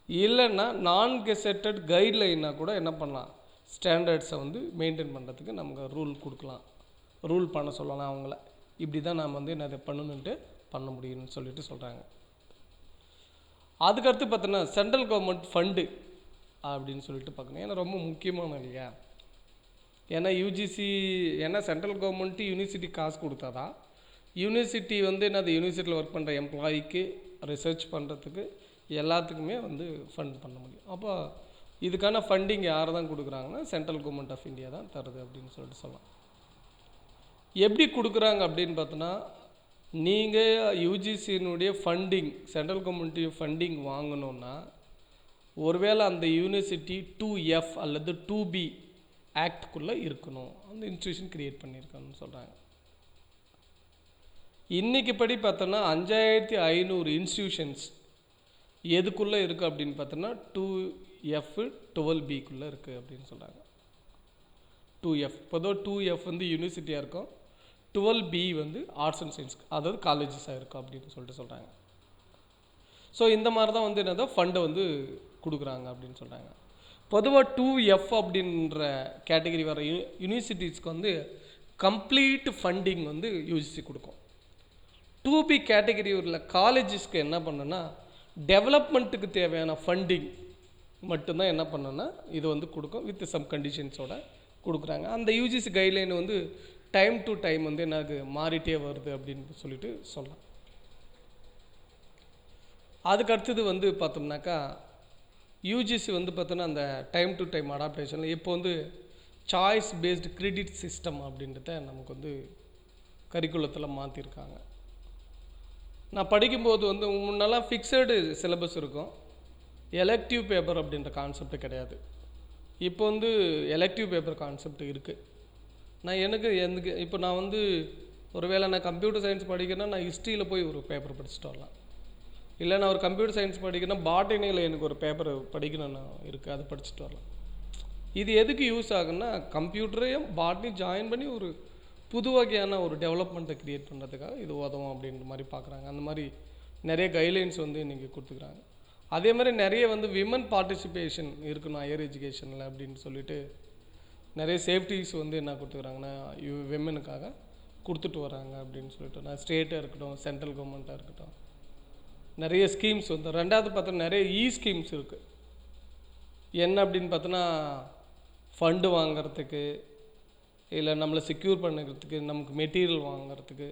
இல்லைன்னா நான் கெசட்டட் கைட்லைனாக கூட என்ன பண்ணலாம், ஸ்டாண்டர்ட்ஸை வந்து மெயின்டைன் பண்ணுறதுக்கு நமக்கு ரூல் கொடுக்கலாம், ரூல் பண்ண சொல்லலாம் அவங்கள. இப்படி தான் நாம் வந்து என்ன பண்ணணுன்ட்டு பண்ண முடியும்னு சொல்லிட்டு சொல்கிறாங்க. அதுக்கடுத்து பார்த்தோன்னா சென்ட்ரல் கவர்மெண்ட் ஃபண்டு அப்படின்னு சொல்லிட்டு பார்க்கணும். ஏன்னா ரொம்ப முக்கியமான இல்லையா. ஏன்னா UGC, ஏன்னா சென்ட்ரல் கவர்மெண்ட்டு யூனிவர்சிட்டி காசு கொடுத்தா தான் யூனிவர்சிட்டி வந்து என்னது யூனிவர்சிட்டியில் ஒர்க் பண்ணுற எம்ப்ளாயிக்கு ரிசர்ச் பண்ணுறதுக்கு எல்லாத்துக்குமே வந்து ஃபண்ட் பண்ண முடியும். அப்போ இதுக்கான ஃபண்டிங் யார் தான் கொடுக்குறாங்கன்னா சென்ட்ரல் கவர்மெண்ட் ஆஃப் இந்தியா தான் தருது அப்படின்னு சொல்லிட்டு சொல்லலாம். எப்படி கொடுக்குறாங்க அப்படின்னு பார்த்தோன்னா நீங்கள் UGCனுடைய ஃபண்டிங், சென்ட்ரல் கவர்மெண்ட்டு ஃபண்டிங் வாங்கணுன்னா ஒருவேளை அந்த யூனிவர்சிட்டி 2F அல்லது 2B ஆக்டுக்குள்ளே இருக்கணும், அந்த இன்ஸ்டியூஷன் க்ரியேட் பண்ணியிருக்கணும்னு சொல்கிறாங்க. இன்றைக்கி படி பார்த்தோன்னா 5500 இன்ஸ்டியூஷன்ஸ் எதுக்குள்ளே இருக்குது அப்படின்னு பார்த்தோன்னா 2F 12Bக்குள்ளே இருக்குது அப்படின்னு சொல்கிறாங்க. 2F பொதுவாக 2F வந்து யூனிவர்சிட்டியாக இருக்கும், 12B வந்து ஆர்ட்ஸ் அண்ட் சயின்ஸ், அதாவது காலேஜஸாக இருக்கும் அப்படின்னு சொல்லிட்டு சொல்கிறாங்க. ஸோ இந்த மாதிரி தான் வந்து என்னதான் ஃபண்டை வந்து கொடுக்குறாங்க அப்படின்னு சொல்கிறாங்க. பொதுவாக 2F அப்படின்ற கேட்டகரி வர யூனிவர்சிட்டிஸ்க்கு வந்து கம்ப்ளீட் ஃபண்டிங் வந்து UGC கொடுக்கும். 2B கேட்டகரி உள்ள காலேஜஸ்க்கு என்ன பண்ணுன்னா டெவலப்மெண்ட்டுக்கு தேவையான ஃபண்டிங் மட்டும்தான் என்ன பண்ணுன்னா இது வந்து கொடுக்கும், வித் சம் கண்டிஷன்ஸோட கொடுக்குறாங்க. அந்த UGC கைட்லைன் வந்து டைம் டு டைம் வந்து எனக்கு மாறிட்டே வருது அப்படின்னு சொல்லிட்டு சொல்லலாம். அதுக்கு அடுத்தது வந்து பார்த்தோம்னாக்கா UGC வந்து பார்த்தோன்னா அந்த டைம் டு டைம் அடாப்டேஷனில் இப்போ வந்து சாய்ஸ் பேஸ்டு கிரெடிட் சிஸ்டம் அப்படின்றத நமக்கு வந்து கரிக்குலத்தில் மாற்றிருக்காங்க. நான் படிக்கும்போது வந்து முன்னெல்லாம் ஃபிக்ஸடு சிலபஸ் இருக்கும், எலெக்டிவ் பேப்பர் அப்படின்ற கான்செப்ட் கிடையாது. இப்போ வந்து எலெக்டிவ் பேப்பர் கான்செப்ட் இருக்குது. நான் எனக்கு இப்போ நான் வந்து ஒருவேளை நான் கம்ப்யூட்டர் சயின்ஸ் படிக்கிறேன்னா நான் ஹிஸ்ட்ரியில் போய் ஒரு பேப்பர் படிச்சுட்டு வரலாம். இல்லை நான் ஒரு கம்ப்யூட்டர் சயின்ஸ் படிக்கிறேன்னா பாட்டனியில் எனக்கு ஒரு பேப்பர் படிக்கணும்னு இருக்குது, அதை படிச்சுட்டு வரலாம். இது எதுக்கு யூஸ் ஆகுன்னா கம்ப்யூட்டரையும் பாட்டனையும் ஜாயின் பண்ணி ஒரு புது வகையான ஒரு டெவலப்மெண்ட்டை க்ரியேட் பண்ணுறதுக்காக இது உதவும் அப்படின்ற மாதிரி பார்க்குறாங்க. அந்த மாதிரி நிறைய கைட்லைன்ஸ் வந்து இன்றைக்கி கொடுத்துக்கிறாங்க. அதே மாதிரி நிறைய வந்து விமன் பார்ட்டிசிபேஷன் இருக்கணும் ஹையர் எஜுகேஷனில் அப்படின்னு சொல்லிட்டு நிறைய சேஃப்டிஸ் வந்து என்ன கொடுத்துக்கிறாங்கன்னா விமனுக்காக கொடுத்துட்டு வராங்க அப்படின்னு சொல்லிட்டு. நான் ஸ்டேட்டாக இருக்கட்டும், சென்ட்ரல் கவர்மெண்ட்டாக இருக்கட்டும், நிறைய ஸ்கீம்ஸ் வந்து. ரெண்டாவது பார்த்தோன்னா நிறைய ஸ்கீம்ஸ் இருக்குது. என்ன அப்படின்னு பார்த்தோன்னா, ஃபண்டு வாங்கிறதுக்கு, இல்லை நம்மளை செக்யூர் பண்ணிக்கிறதுக்கு, நமக்கு மெட்டீரியல் வாங்கிறதுக்கு,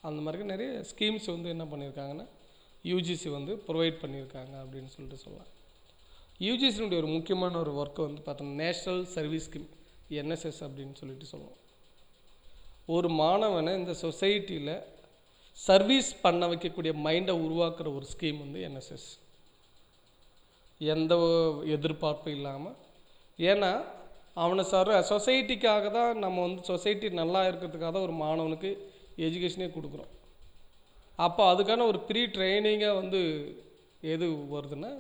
அந்த மாதிரி நிறைய ஸ்கீம்ஸ் வந்து என்ன பண்ணியிருக்காங்கன்னா யூஜிசி வந்து ப்ரொவைட் பண்ணியிருக்காங்க அப்படின்னு சொல்லிட்டு சொல்லலாம். யூஜிசினுடைய ஒரு முக்கியமான ஒரு ஒர்க்கு வந்து பார்த்தோம்னா நேஷ்னல் சர்வீஸ் ஸ்கீம், என்எஸ்எஸ் அப்படின்னு சொல்லிட்டு சொல்லுவோம். ஒரு மாணவனை இந்த சொசைட்டியில் சர்வீஸ் பண்ண வைக்கக்கூடிய மைண்டை உருவாக்குற ஒரு ஸ்கீம் வந்து என்எஸ்எஸ். எந்த எதிர்பார்ப்பும் இல்லாமல், ஏன்னா அவனை சொசைட்டிக்காக தான் நம்ம வந்து சொசைட்டி நல்லா இருக்கிறதுக்காக தான் ஒரு மாணவனுக்கு எஜுகேஷனே கொடுக்குறோம். அப்போ அதுக்கான ஒரு ப்ரீ ட்ரைனிங்காக வந்து எது வருதுன்னா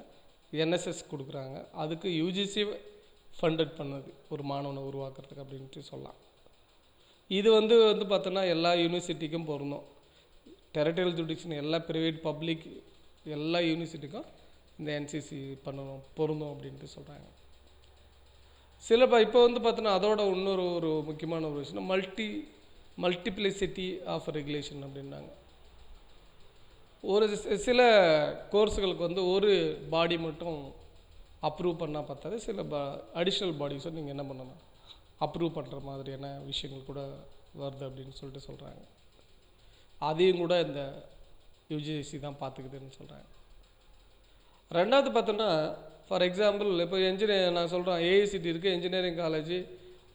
என்எஸ்எஸ் கொடுக்குறாங்க. அதுக்கு யூஜிசி ஃபண்டட் பண்ணது ஒரு மாணவனை உருவாக்குறதுக்கு அப்படின்ட்டு சொல்லலாம். இது வந்து பார்த்தோன்னா எல்லா யூனிவர்சிட்டிக்கும் பொருந்தும். டெரிட்டரியல் ஜுடிஷன் எல்லா ப்ரைவேட் பப்ளிக் எல்லா யூனிவர்சிட்டிக்கும் இந்த என்சிசி பண்ணணும் பொருந்தும் அப்படின்ட்டு சொல்கிறாங்க. இப்போ வந்து பார்த்தோன்னா அதோட இன்னொரு ஒரு முக்கியமான ஒரு விஷயம் மல்டிப்ளிசிட்டி ஆஃப் ரெகுலேஷன் அப்படின்னாங்க. ஒரு சில கோர்ஸுகளுக்கு வந்து ஒரு பாடி மட்டும் அப்ரூவ் பண்ணால் பார்த்தாது, சில அடிஷ்னல் பாடிஸை நீங்கள் என்ன பண்ணணும் அப்ரூவ் பண்ணுற மாதிரியான விஷயங்கள் கூட வருது அப்படின்னு சொல்லிட்டு சொல்கிறாங்க. அதையும் கூட இந்த யூஜிசி தான் பார்த்துக்குதுன்னு சொல்கிறாங்க. ரெண்டாவது பார்த்தோன்னா, ஃபார் எக்ஸாம்பிள் இப்போ நான் சொல்கிறேன் ஏஐசிடி இருக்குது, இன்ஜினியரிங் காலேஜ்,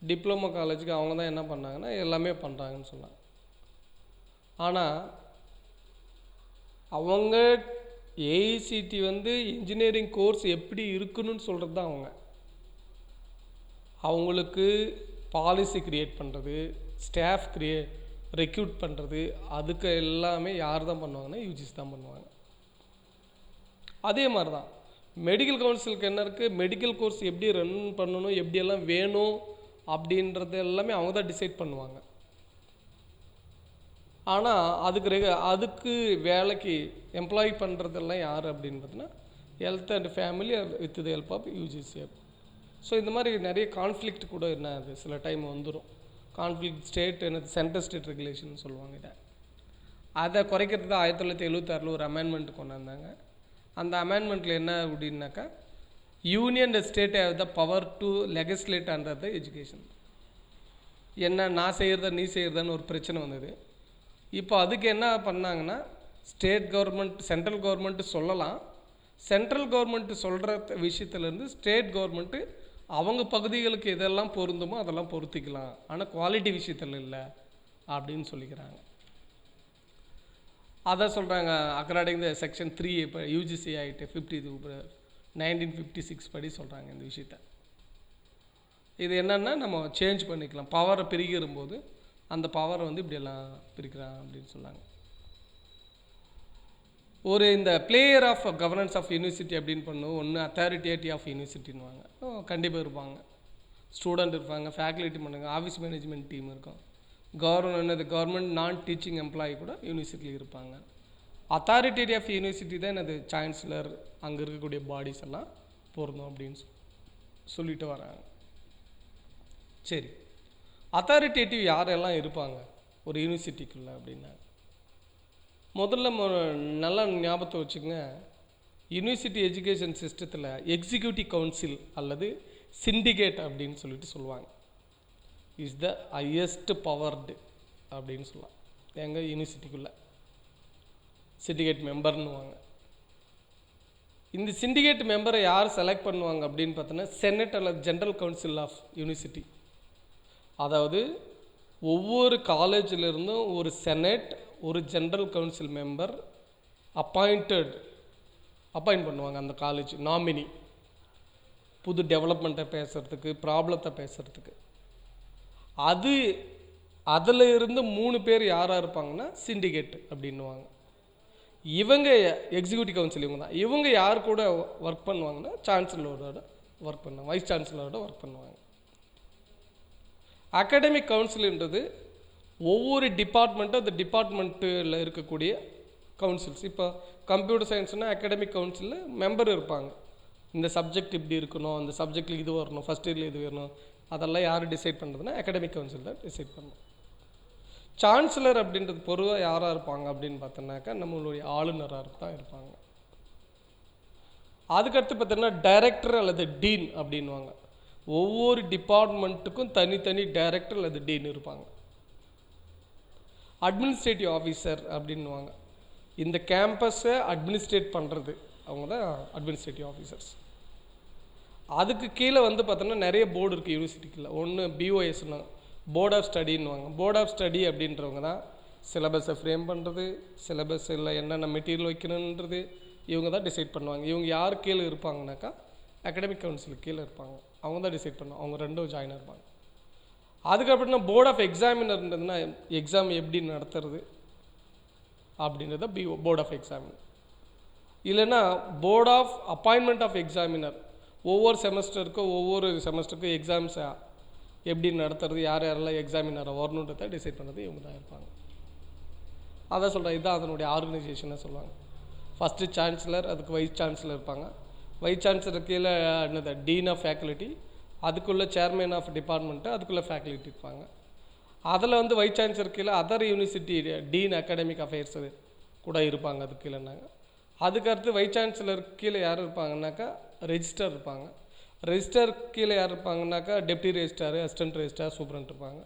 டிப்ளமோ காலேஜுக்கு அவங்க தான் என்ன பண்ணாங்கன்னா எல்லாமே பண்ணுறாங்கன்னு சொல்லலாம். ஆனால் அவங்க ஏஐசிடி வந்து இன்ஜினியரிங் கோர்ஸ் எப்படி இருக்குன்னு சொல்கிறது தான் அவங்களுக்கு பாலிசி க்ரியேட் பண்ணுறது, ஸ்டாஃப் ரெக்ரூட் பண்ணுறது, அதுக்கு எல்லாமே யார் தான் பண்ணுவாங்கன்னா யூஜிசி தான் பண்ணுவாங்க. அதே மாதிரி தான் மெடிக்கல் கவுன்சிலுக்கு என்ன இருக்குது, மெடிக்கல் கோர்ஸ் எப்படி ரன் பண்ணணும், எப்படியெல்லாம் வேணும் அப்படின்றது எல்லாமே அவங்க தான் டிசைட் பண்ணுவாங்க. ஆனால் அதுக்கு வேலைக்கு எம்ப்ளாய் பண்ணுறதெல்லாம் யார் அப்படின்னு பார்த்தீங்கன்னா health and family with the help of UGC. So இந்த மாதிரி நிறைய கான்ஃப்ளிக்ட் கூட என்ன அது சில டைம் வந்துடும். கான்ஃப்ளிக்ட் ஸ்டேட் என்னது சென்ட்ரல் ஸ்டேட் ரெகுலேஷன் சொல்லுவாங்க. அதை குறைக்கிறது தான் 1976 ஒரு அமெண்ட்மெண்ட் கொண்டு வந்தாங்க. அந்த அமெண்ட்மெண்ட்டில் என்ன அப்படின்னாக்கா, union and state have the power to legislate under the education. என்ன நான் செய்கிறதா நீ செய்கிறதான்னு ஒரு பிரச்சனை வந்தது. இப்போ அதுக்கு என்ன பண்ணாங்கன்னா, ஸ்டேட் கவர்மெண்ட் சென்ட்ரல் கவர்மெண்ட்டு சொல்லலாம், சென்ட்ரல் கவர்மெண்ட்டு சொல்கிற விஷயத்துலேருந்து ஸ்டேட் கவர்மெண்ட்டு அவங்க பகுதிகளுக்கு எதெல்லாம் பொருந்துமோ அதெல்லாம் பொருத்திக்கலாம், ஆனால் குவாலிட்டி விஷயத்தில் இல்லை அப்படின்னு சொல்லிக்கிறாங்க. அதை சொல்கிறாங்க அக்கார்டிங் த செக்ஷன் 3 இப்போ யூஜிசி ஆகிட்டு 1956 படி சொல்கிறாங்க இந்த விஷயத்த. இது என்னென்னா நம்ம சேஞ்ச் பண்ணிக்கலாம், பவரை பிரிக்கும்போது அந்த பவரை வந்து இப்படியெல்லாம் பிரிக்கிறாங்க அப்படின்னு சொன்னாங்க. ஒரு இந்த player of governance of university அப்படின்னு பண்ணுவோம். ஒன்று அத்தாரிட்டேட்டி ஆஃப் யூனிவர்சிட்டின்னுவாங்க, கண்டிப்பாக இருப்பாங்க. ஸ்டூடெண்ட் இருப்பாங்க, ஃபேக்கல்ட்டி பண்ணுங்க, ஆஃபீஸ் மேனேஜ்மெண்ட் டீம் இருக்கும், கவர்மெண்ட் நான் டீச்சிங் எம்ப்ளாயி கூட யூனிவர்சிட்டியில் இருப்பாங்க. அத்தாரிட்டேட்டி ஆஃப் யூனிவர்சிட்டி தான் என்னது சான்சலர், அங்கே இருக்கக்கூடிய பாடிஸ் எல்லாம் பொருந்தும் அப்படின்னு சொல்லிட்டு வராங்க. சரி, அத்தாரிட்டேட்டிவ் யாரெல்லாம் இருப்பாங்க ஒரு யூனிவர்சிட்டிக்குள்ளே அப்படின்னா, முதல்ல நல்லா ஞாபகத்தை வச்சுக்கோங்க. யூனிவர்சிட்டி எஜுகேஷன் சிஸ்டத்தில் எக்ஸிக்யூட்டிவ் கவுன்சில் அல்லது சிண்டிகேட் அப்படின்னு சொல்லிட்டு சொல்லுவாங்க. இஸ் த ஹையஸ்ட் பவர்டு அப்படின்னு சொல்லலாம். எங்கள் யூனிவர்சிட்டிக்குள்ளே சிண்டிகேட் மெம்பர்னுவாங்க. இந்த சிண்டிகேட் மெம்பரை யார் செலக்ட் பண்ணுவாங்க அப்படின்னு பார்த்தோன்னா, செனட் அல்லது ஜென்ரல் கவுன்சில் ஆஃப் யூனிவர்சிட்டி. அதாவது ஒவ்வொரு காலேஜிலிருந்தும் ஒரு செனட், ஒரு ஜென்ரல் கவுன்சில் மெம்பர் அப்பாயிண்ட் பண்ணுவாங்க. அந்த காலேஜ் நாமினி புது டெவலப்மெண்ட்டை பேசுகிறதுக்கு, ப்ராப்ளத்தை பேசுகிறதுக்கு. அதில் இருந்து 3 பேர் யாராக இருப்பாங்கன்னா சிண்டிகேட் அப்படின்னுவாங்க. இவங்க எக்ஸிக்யூட்டிவ் கவுன்சில் இவங்க தான். இவங்க யார் கூட ஒர்க் பண்ணுவாங்கன்னா சான்சலரோட ஒர்க் பண்ணுவாங்க, வைஸ் சான்சலரோட ஒர்க் பண்ணுவாங்க. அகாடமிக் கவுன்சில்ன்றது ஒவ்வொரு டிபார்ட்மெண்ட்டும் அந்த டிபார்ட்மெண்ட்டில் இருக்கக்கூடிய கவுன்சில்ஸ். இப்போ கம்ப்யூட்டர் சயின்ஸ்னால் அகாடமிக் கவுன்சிலில் மெம்பர் இருப்பாங்க. இந்த சப்ஜெக்ட் இப்படி இருக்கணும், அந்த சப்ஜெக்டில் இது வரணும், ஃபஸ்ட் இயரில் இது வரணும், அதெல்லாம் யார் டிசைட் பண்ணுறதுன்னா அகாடமிக் கவுன்சில் தான் டிசைட் பண்ணணும். சான்சலர் அப்படின்றது பொதுவாக யாராக இருப்பாங்க அப்படின்னு பார்த்தோன்னாக்கா நம்மளுடைய ஆளுநராக தான் இருப்பாங்க. அதுக்கடுத்து பார்த்தோன்னா டைரக்டர் அல்லது டீன் அப்படின்வாங்க. ஒவ்வொரு டிபார்ட்மெண்ட்டுக்கும் தனித்தனி டைரக்டர் அல்லது டீன் இருப்பாங்க. அட்மினிஸ்ட்ரேட்டிவ் ஆஃபீஸர் அப்படின்வாங்க. இந்த கேம்பஸை அட்மினிஸ்ட்ரேட் பண்ணுறது அவங்க தான் அட்மினிஸ்ட்ரேட்டிவ் ஆஃபீஸர்ஸ். அதுக்கு கீழே வந்து பார்த்தோன்னா நிறைய போர்டு இருக்குது யூனிவர்சிட்டிக்குள்ள. ஒன்று பிஓஎஸ்னா போர்ட் ஆஃப் ஸ்டடின்னுவாங்க. போர்ட் ஆஃப் ஸ்டடி அப்படின்றவங்க தான் சிலபஸை ஃப்ரேம் பண்ணுறது, சிலபஸில் என்னென்ன மெட்டீரியல் வைக்கணுன்றது இவங்க தான் டிசைட் பண்ணுவாங்க. இவங்க யார் கீழே இருப்பாங்கனாக்கா அகாடமிக் கவுன்சிலுக்கு கீழே இருப்பாங்க. அவங்க தான் டிசைட் பண்ணுவாங்க. அவங்க ரெண்டும் ஜாயின் இருப்பாங்க. அதுக்கப்புறம் போர்ட் ஆஃப் எக்ஸாமினர்ன்றதுனா எக்ஸாம் எப்படி நடத்துறது அப்படின்றத போர்ட் ஆஃப் எக்ஸாமினர். இல்லைன்னா board of appointment of examiner. ஒவ்வொரு செமஸ்டருக்கும் எக்ஸாம்ஸை எப்படி நடத்துறது, யார் யாரெல்லாம் எக்ஸாமினரை வரணுன்றதை டிசைட் பண்ணுறது இவங்க தான் இருப்பாங்க. அதான் சொல்கிறேன், இதுதான் அதனுடைய ஆர்கனைசேஷனை சொல்லுவாங்க. ஃபஸ்ட்டு சான்சலர், அதுக்கு வைஸ் சான்சலர் இருப்பாங்க. வைஸ் சான்சலர் கீழே என்னது டீன் ஆஃப் ஃபேக்கல்ட்டி, அதுக்குள்ளே சேர்மேன் ஆஃப் டிபார்ட்மெண்ட்டு, அதுக்குள்ளே ஃபேக்கல்ட்டி இருப்பாங்க. அதில் வந்து வைஸ் சான்சலர் கீழே other university dean academic affairs கூட இருப்பாங்க. அதுக்கு கீழேனாங்க. அதுக்கடுத்து வைஸ் சான்சலர் கீழே யார் இருப்பாங்கன்னாக்கா ரெஜிஸ்டர் இருப்பாங்க. ரெஜிஸ்டர் கீழே யார் இருப்பாங்கன்னாக்கா deputy registrar, assistant registrar, superintendent இருப்பாங்க.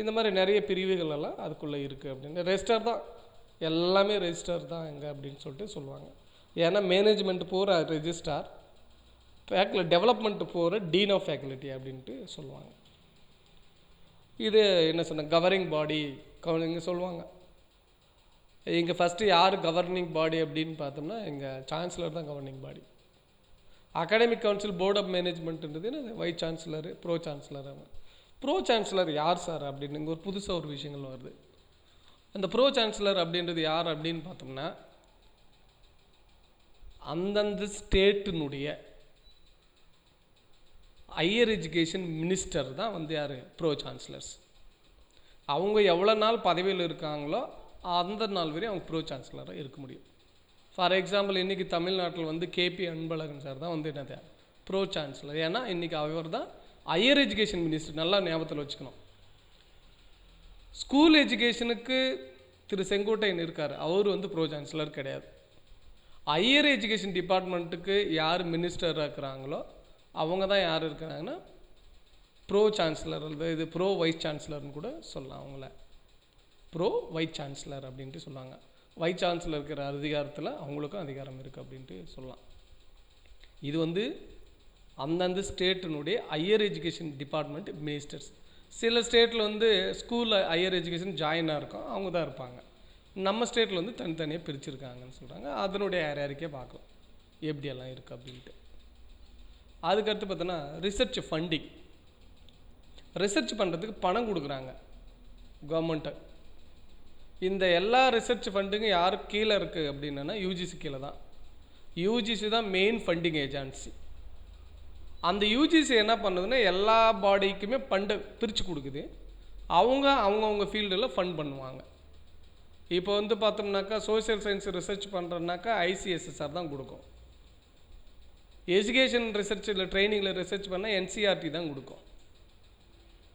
இந்த மாதிரி நிறைய பிரிவுகள் எல்லாம் அதுக்குள்ளே இருக்குது. அப்படின்னு ரெஜிஸ்டார் தான் எல்லாமே, ரெஜிஸ்டார் தான் எங்கே அப்படின்னு சொல்லிட்டு சொல்லுவாங்க. ஏன்னா மேனேஜ்மெண்ட் போகிற ரெஜிஸ்டார், டெவலப்மெண்ட் போகிற டீன் ஆஃப் ஃபேக்கல்ட்டி அப்படின்ட்டு சொல்லுவாங்க. இது என்ன சொன்ன கவர்னிங் பாடி இங்கே சொல்லுவாங்க. இங்கே ஃபஸ்ட்டு யார் கவர்னிங் பாடி அப்படின்னு பார்த்தோம்னா இங்கே சான்சலர் தான் governing body. Academic council board of மேனேஜ்மெண்ட்ன்றது vice chancellor, pro chancellor. Pro chancellor யார் சார் அப்படின்னு இங்கே ஒரு புதுசாக ஒரு விஷயங்கள் வருது. அந்த ப்ரோ சான்சலர் அப்படின்றது யார் அப்படின்னு பார்த்தோம்னா அந்தந்த ஸ்டேட்டினுடைய ஹையர் எஜுகேஷன் மினிஸ்டர் தான் வந்து யார் ப்ரோ சான்சலர்ஸ். அவங்க எவ்வளோ நாள் பதவியில் இருக்காங்களோ அந்த நாள் வரையும் அவங்க ப்ரோ சான்சலராக இருக்க முடியும். ஃபார் எக்ஸாம்பிள் இன்றைக்கி தமிழ்நாட்டில் வந்து கேபி அன்பழகன் சார் தான் வந்து என்னது ப்ரோ சான்சலர். ஏன்னா இன்றைக்கி அவர் தான் ஹையர் எஜுகேஷன் மினிஸ்டர். நல்லா ஞாபகத்தில் வச்சுக்கணும். ஸ்கூல் எஜுகேஷனுக்கு திரு செங்கோட்டையன் இருக்கார், அவர் வந்து ப்ரோ சான்சலர் கிடையாது. ஹையர் எஜுகேஷன் டிபார்ட்மெண்ட்டுக்கு யார் மினிஸ்டராக இருக்கிறாங்களோ அவங்க தான் யார் இருக்கிறாங்கன்னா ப்ரோ சான்சலர். இது ப்ரோ வைஸ் சான்சலர்னு கூட சொல்லலாம். அவங்கள ப்ரோ வைஸ் சான்சலர் அப்படின்ட்டு சொல்லுவாங்க. வைஸ் சான்சலர் இருக்கிற அதிகாரத்தில் அவங்களுக்கும் அதிகாரம் இருக்குது அப்படின்ட்டு சொல்லலாம். இது வந்து அந்தந்த ஸ்டேட்டினுடைய ஹையர் எஜுகேஷன் டிபார்ட்மெண்ட் மினிஸ்டர்ஸ். சில ஸ்டேட்டில் வந்து ஸ்கூலில் ஹையர் எஜுகேஷன் ஜாயினாக இருக்கும், அவங்க தான் இருப்பாங்க. நம்ம ஸ்டேட்டில் வந்து தனித்தனியாக பிரிச்சுருக்காங்கன்னு சொல்கிறாங்க. அதனுடைய ஹையரார்க்கியை பார்க்கலாம் எப்படியெல்லாம் இருக்குது அப்படின்ட்டு. அதுக்கடுத்து பார்த்தோன்னா ரிசர்ச் ஃபண்டிங். ரிசர்ச் பண்ணுறதுக்கு பணம் கொடுக்குறாங்க கவர்மெண்ட்டை. இந்த எல்லா ரிசர்ச் ஃபண்டுங்கும் யாருக்கு கீழே இருக்குது அப்படின்னா யூஜிசி கீழே தான். யூஜிசி தான் மெயின் ஃபண்டிங் ஏஜென்சி. அந்த யூஜிசி என்ன பண்ணுதுன்னா எல்லா பாடிக்குமே ஃபண்டை பிரித்து கொடுக்குது. அவங்கவுங்க ஃபீல்டில் ஃபண்ட் பண்ணுவாங்க. இப்போ வந்து பார்த்தோம்னாக்கா சோஷியல் சயின்ஸ் ரிசர்ச் பண்ணுறோன்னாக்கா ஐசிஎஸ்எஸ்ஆர் தான் கொடுக்கும். எஜுகேஷன் ரிசர்ச்சில் ட்ரைனிங்கில் ரிசர்ச் பண்ணால் என்சிஆர்டி தான் கொடுக்கும்.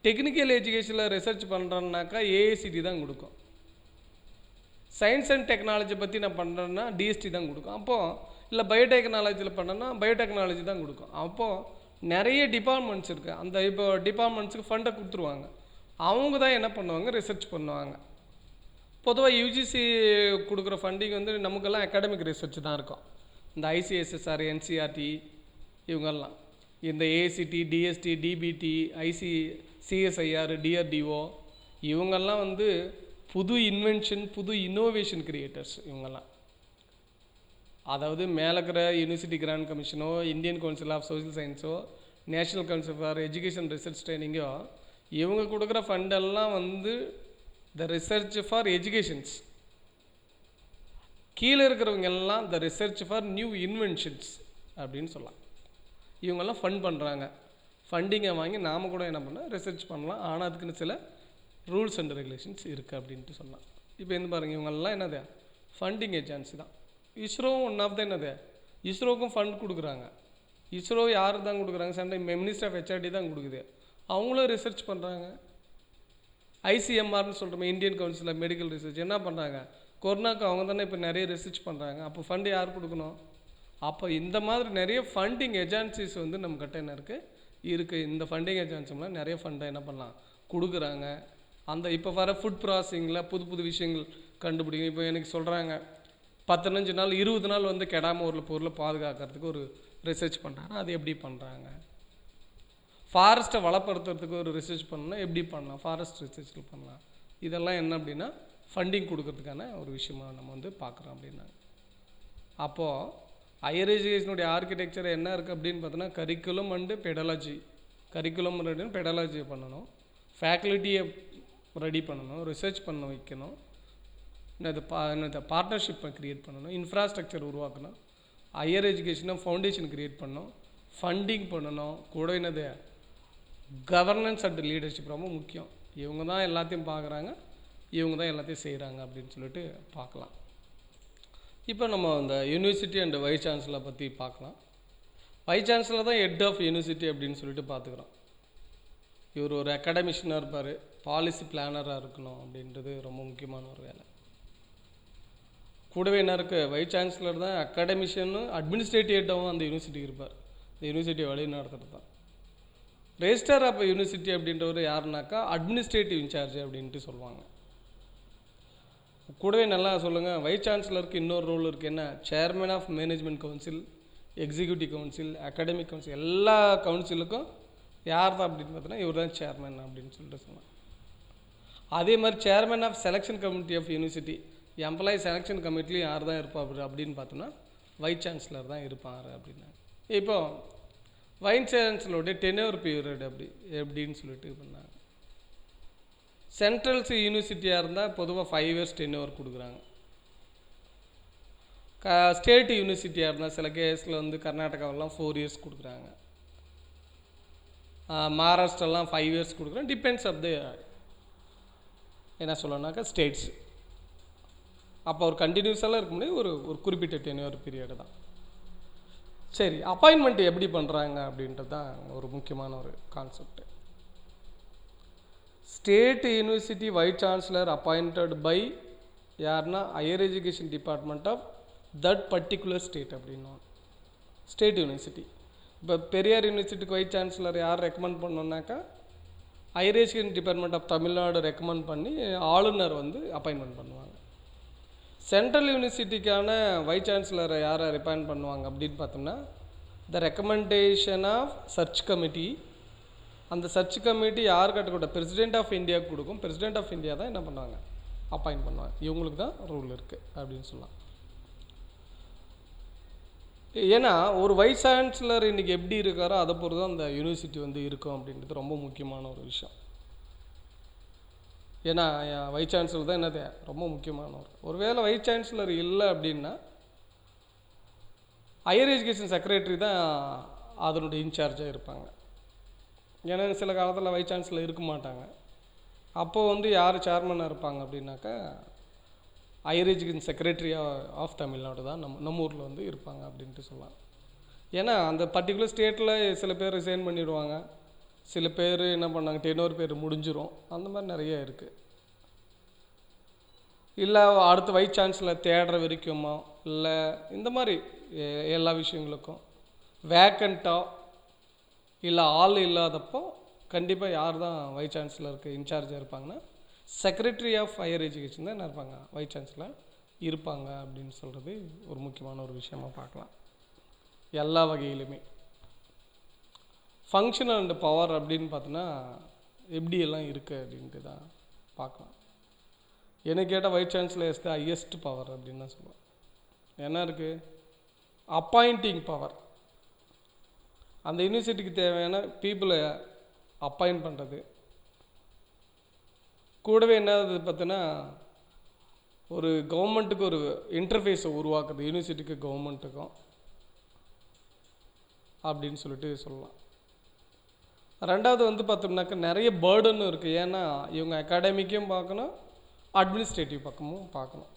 டெக்னிக்கல் எஜுகேஷனில் ரிசர்ச் பண்ணுறோன்னாக்கா ஏஐசிடி தான் கொடுக்கும். சயின்ஸ் அண்ட் டெக்னாலஜி பற்றி நான் பண்ணுறேன்னா டிஎஸ்டி தான் கொடுக்கும். அப்போது இல்லை பயோடெக்னாலஜியில் பண்ணேன்னா பயோடெக்னாலஜி தான் கொடுக்கும். அப்போது நிறைய டிபார்ட்மெண்ட்ஸ் இருக்குது. அந்த இப்போ டிபார்ட்மெண்ட்ஸுக்கு ஃபண்டை கொடுத்துருவாங்க. அவங்க தான் என்ன பண்ணுவாங்க ரிசர்ச் பண்ணுவாங்க. பொதுவாக யூஜிசி கொடுக்குற ஃபண்டிங் வந்து நமக்கெல்லாம் அகாடமிக் ரிசர்ச் தான் இருக்கும். இந்த ஐசிஎஸ்எஸ்ஆர், என்சிஆர்டி இவங்கெல்லாம், இந்த ACT, DST, DBT, CSIR, DRDO இவங்கெல்லாம் வந்து புது இன்வென்ஷன், புது இன்னோவேஷன் கிரியேட்டர்ஸ் இவங்கெல்லாம். அதாவது மேலே இருக்கிற யூனிவர்சிட்டி கிராண்ட் கமிஷனோ, இந்தியன் கவுன்சில் ஆஃப் சோஷியல் சயின்ஸோ, national council for education research ட்ரைனிங்கோ இவங்க கொடுக்குற ஃபண்டெல்லாம் வந்து த ரிசர்ச் ஃபார் எஜுகேஷன்ஸ். கீழே இருக்கிறவங்க எல்லாம் the research for new inventions அப்படின்னு சொல்லலாம். இவங்கெல்லாம் ஃபண்ட் பண்ணுறாங்க. ஃபண்டிங்கை வாங்கி நாம் கூட என்ன பண்ணால் ரிசர்ச் பண்ணலாம். ஆனால் அதுக்குன்னு சில ரூல்ஸ் அண்ட் ரெகுலேஷன்ஸ் இருக்குது அப்படின்ட்டு சொல்லலாம். இப்போ என்ன பாருங்கள், இவங்கெல்லாம் என்னது ஃபண்டிங் ஏஜென்சி தான். இஸ்ரோவும் ஒன் ஆஃப் த என்னது, இஸ்ரோவுக்கும் ஃபண்ட் கொடுக்குறாங்க. இஸ்ரோ யார் தான் கொடுக்குறாங்க, சென்ட்ரல் மினிஸ்டர் ஆஃப் ஹெச்ஆர்டி தான் கொடுக்குது. அவங்களும் ரிசர்ச் பண்ணுறாங்க. ஐசிஎம்ஆர்னு சொல்கிறோம், Indian council of medical research என்ன பண்ணுறாங்க, கொரோனாக்கு அவங்க தானே இப்போ நிறைய ரிசர்ச் பண்ணுறாங்க. அப்போ ஃபண்டு யார் கொடுக்கணும்? அப்போ இந்த மாதிரி நிறைய ஃபண்டிங் ஏஜென்சிஸ் வந்து நம்ம கிட்ட என்ன இருக்குது. இந்த ஃபண்டிங் ஏஜென்சிலாம் நிறைய ஃபண்டை என்ன பண்ணலாம் கொடுக்குறாங்க. அந்த இப்போ வர ஃபுட் ப்ராசஸிங்கில் புது விஷயங்கள் கண்டுபிடிக்கும். இப்போ எனக்கு சொல்கிறாங்க 15 நாள் 20 நாள் வந்து கெடாமல் ஒரு பொருளை பாதுகாக்கிறதுக்கு ஒரு ரிசர்ச் பண்ணுறாங்க. அது எப்படி பண்ணுறாங்க? ஃபாரஸ்ட்டை வளப்படுத்துறதுக்கு ஒரு ரிசர்ச் பண்ணால் எப்படி பண்ணலாம், ஃபாரஸ்ட் ரிசர்ச்சில் பண்ணலாம். இதெல்லாம் என்ன அப்படின்னா ஃபண்டிங் கொடுக்கறதுக்கான ஒரு விஷயமாக நம்ம வந்து பார்க்குறோம் அப்படின்னாங்க. அப்போது ஹையர் எஜுகேஷனுடைய ஆர்கிடெக்சர் என்ன இருக்குது அப்படின்னு பார்த்தோன்னா கரிக்குலம் அண்டு பெடாலஜி. கரிக்குலம் ரெடியும் பெடாலஜியை பண்ணணும், ஃபேக்கல்ட்டியை ரெடி பண்ணணும், ரிசர்ச் பண்ண வைக்கணும், என்னது பார்ட்னர்ஷிப்பை க்ரியேட் பண்ணணும், இன்ஃப்ராஸ்ட்ரக்சர் உருவாக்கணும், ஹையர் எஜுகேஷனை ஃபவுண்டேஷன் க்ரியேட் பண்ணணும், ஃபண்டிங் பண்ணணும், கூட என்னது கவர்னன்ஸ் அண்ட் லீடர்ஷிப் ரொம்ப முக்கியம். இவங்க தான் எல்லாத்தையும் பார்க்குறாங்க, இவங்க தான் எல்லாத்தையும் செய்கிறாங்க அப்படின்னு சொல்லிட்டு பார்க்கலாம். இப்போ நம்ம இந்த யூனிவர்சிட்டி அண்ட் வைஸ் சான்சலரை பற்றி பார்க்கலாம். வைஸ் சான்சலர் தான் ஹெட் ஆஃப் யூனிவர்சிட்டி அப்படின்னு சொல்லிட்டு பார்த்துக்கிறோம். இவர் ஒரு அகாடமிஷனாக இருப்பார், பாலிசி பிளானராக இருக்கணும் அப்படின்றது ரொம்ப முக்கியமான ஒரு வேலை. கூடவே என்ன இருக்குது, வைஸ் சான்சலர் தான் அகாடமிஷியனும் அட்மினிஸ்ட்ரேட்டிவ் ஹெட்டாகவும் அந்த யூனிவர்சிட்டிக்கு இருப்பார். இந்த யூனிவர்சிட்டியை வழி நடத்துகிறது தான். ரெஜிஸ்ட்ரார் ஆஃப் யூனிவர்சிட்டி அப்படின்றவர் யாருனாக்கா அட்மினிஸ்ட்ரேட்டிவ் இன்சார்ஜ் அப்படின்ட்டு சொல்லுவாங்க. கூடவே நல்லா சொல்லுங்கள், வைஸ் சான்சலருக்கு இன்னொரு ரோல் இருக்குது. என்ன, chairman of management council, executive council, academic council, எல்லா கவுன்சிலுக்கும் யார் தான் அப்படின்னு பார்த்தோன்னா இவர் தான் சேர்மன் அப்படின்னு சொல்லிட்டு சொன்னாங்க. அதே மாதிரி chairman of selection committee of university, employee selection கமிட்டிலையும் யார் தான் இருப்பார் அப்படின்னு பார்த்தோன்னா வைஸ் சான்சலர் தான் இருப்பார் அப்படின்னா. இப்போ வைஸ் சான்சலருடைய டென்யூர் பீரியட் எப்படின்னு சொல்லிட்டு பண்ணாங்க. சென்ட்ரல்ஸ் யூனிவர்சிட்டியாக இருந்தால் பொதுவாக 5 years டென்யூர் கொடுக்குறாங்க. ஸ்டேட் யூனிவர்சிட்டியாக இருந்தால் சில கேஸில் வந்து கர்நாடகாவெல்லாம் 4 years கொடுக்குறாங்க. மகாராஷ்டிரெல்லாம் 5 years கொடுக்குறாங்க. டிபெண்ட்ஸ் ஆஃப் த என்ன சொல்லணும்னாக்கா ஸ்டேட்ஸ். அப்போ ஒரு கண்டினியூஸெல்லாம் இருக்க முடியாது, ஒரு குறிப்பிட்ட டென்யூர் பீரியடு தான். சரி, அப்பாயின்மெண்ட் எப்படி பண்ணுறாங்க அப்படின்றது தான் ஒரு முக்கியமான ஒரு concept. State university vice chancellor appointed by யாருன்னா higher education department of that particular state அப்படின்னா ஸ்டேட் யூனிவர்சிட்டி. இப்போ பெரியார் யூனிவர்சிட்டிக்கு வைஸ் சான்சலர் யார் ரெக்கமெண்ட் பண்ணோன்னாக்கா higher education department of Tamil Nadu recommend பண்ணி ஆளுநர் வந்து அப்பாயின்மெண்ட் பண்ணுவாங்க. சென்ட்ரல் யூனிவர்சிட்டிக்கான வைஸ் சான்சலரை யாரை ரெப்பாயின்ட் பண்ணுவாங்க அப்படின்னு பார்த்தோம்னா the recommendation of search committee. அந்த சர்ச் கமிட்டி யார் கட்டக்கூட பிரசிடென்ட் ஆஃப் இந்தியாவுக்கு கொடுக்கும். பிரசிடென்ட் ஆஃப் இந்தியா தான் என்ன பண்ணுவாங்க, அப்பாயின்ட் பண்ணுவாங்க. இவங்களுக்கு தான் ரூல் இருக்குது அப்படின்னு சொல்லலாம். ஏன்னா ஒரு வைஸ் சான்சலர் இன்றைக்கி எப்படி இருக்காரோ அதை பொறுத்து தான் அந்த யூனிவர்சிட்டி வந்து இருக்கும் அப்படின்றது ரொம்ப முக்கியமான ஒரு விஷயம். ஏன்னா வைஸ் சான்சலர் தான் என்னது ரொம்ப முக்கியமானவர். ஒருவேளை வைஸ் சான்சலர் இல்லை அப்படின்னா ஹையர் எஜுகேஷன் செக்ரட்டரி தான் அதனுடைய இன்சார்ஜாக இருப்பாங்க. ஏன்னா சில காலத்தில் வைஸ் சான்சலர் இருக்க மாட்டாங்க. அப்போது வந்து யார் சேர்மனாக இருப்பாங்க அப்படின்னாக்கா higher education secretary of Tamil Nadu தான் நம்ம ஊரில் வந்து இருப்பாங்க அப்படின்ட்டு சொல்லலாம். ஏன்னா அந்த பர்டிகுலர் ஸ்டேட்டில் சில பேர் ரிசைன் பண்ணிடுவாங்க, சில பேர் என்ன பண்ணாங்க டென்யூர் பேர் முடிஞ்சிடும், அந்த மாதிரி நிறைய இருக்குது. இல்லை அடுத்த வைஸ் சான்சலர் தேடுற வரைக்குமோ இல்லை இந்த மாதிரி எல்லா விஷயங்களுக்கும் வேக்கண்ட்டாக இல்லை ஆள் இல்லாதப்போ கண்டிப்பாக யார் தான் வைஸ் சான்சலருக்கு இன்சார்ஜாக இருப்பாங்கன்னா செக்ரட்டரி ஆஃப் ஹையர் எஜுகேஷன் தான் என்ன இருப்பாங்க, வைஸ் சான்சலர் இருப்பாங்க அப்படின்னு சொல்கிறது ஒரு முக்கியமான ஒரு விஷயமாக பார்க்கலாம். எல்லா வகையிலுமே ஃபங்க்ஷன் அண்ட் பவர் அப்படின்னு பார்த்தோன்னா எப்படியெல்லாம் இருக்குது அப்படின்ட்டு தான் பார்க்கலாம். எனக்கு கேட்டால் vice chancellor is the highest power அப்படின்னு தான் சொல்லுவேன். என்ன இருக்குது, அப்பாயிண்டிங் பவர். அந்த யூனிவர்சிட்டிக்கு தேவையான பீப்புளை அப்பாயிண்ட் பண்ணுறது. கூடவே என்னது பார்த்தீங்கன்னா ஒரு கவர்மெண்ட்டுக்கு ஒரு இன்டர்ஃபேஸை உருவாக்குறது, யூனிவர்சிட்டிக்கு கவர்மெண்ட்டுக்கும் அப்படின்னு சொல்லிட்டு சொல்லலாம். ரெண்டாவது வந்து பார்த்தோம்னாக்கா நிறைய பேர்டன் இருக்குது. ஏன்னா இவங்க அகாடமிக்கும் பார்க்கணும், அட்மினிஸ்ட்ரேட்டிவ் பக்கமும் பார்க்கணும்.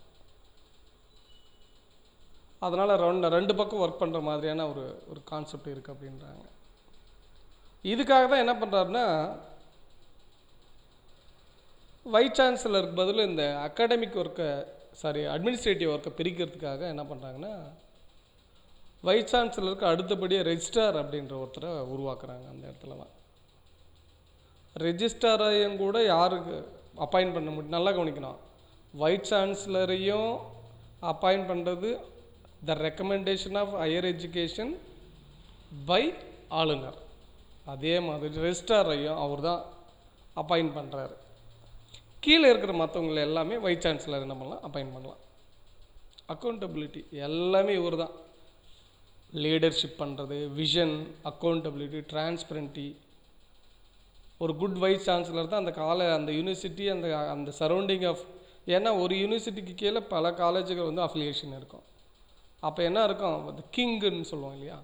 அதனால் ரெண்டு பக்கம் ஒர்க் பண்ணுற மாதிரியான ஒரு கான்செப்ட் இருக்குது அப்படின்றாங்க. இதுக்காக தான் என்ன பண்ணுறாருன்னா, வைஸ் சான்சலருக்கு பதில் இந்த அகாடமிக் ஒர்க்கை அட்மினிஸ்ட்ரேட்டிவ் ஒர்க்கை பிரிக்கிறதுக்காக என்ன பண்ணுறாங்கன்னா, வைஸ் சான்சலருக்கு அடுத்தபடியாக ரெஜிஸ்ட்ரார் அப்படின்ற ஒருத்தரை உருவாக்குறாங்க. அந்த இடத்துல தான் ரெஜிஸ்ட்ராரையும் கூட யாருக்கு அப்பாயிண்ட் பண்ண முடியும், நல்லா கவனிக்கணும். வைஸ் சான்சலரையும் அப்பாயிண்ட் பண்ணுறது the recommendation of higher education by ஆளுநர். அதே மாதிரி ரெஜிஸ்ட்ராரையும் அவர் தான் அப்பாயிண்ட் பண்ணுறாரு. கீழே இருக்கிற மற்றவங்களை எல்லாமே வைஸ் சான்சலர் என்ன பண்ணலாம், அப்பாயிண்ட் பண்ணலாம். அக்கௌண்டபிலிட்டி எல்லாமே இவர் தான். லீடர்ஷிப் பண்ணுறது, விஷன், அக்கௌண்டபிலிட்டி, டிரான்ஸ்பரண்ட்டி. ஒரு குட் வைஸ் சான்சலர் தான் அந்த யூனிவர்சிட்டி அந்த சரௌண்டிங் ஆஃப், ஏன்னா ஒரு யூனிவர்சிட்டிக்கு கீழே பல காலேஜுகள் வந்து அஃபிலியேஷன் இருக்கும். அப்போ என்ன இருக்கும், அந்த கிங்குன்னு சொல்லுவோம் இல்லையா.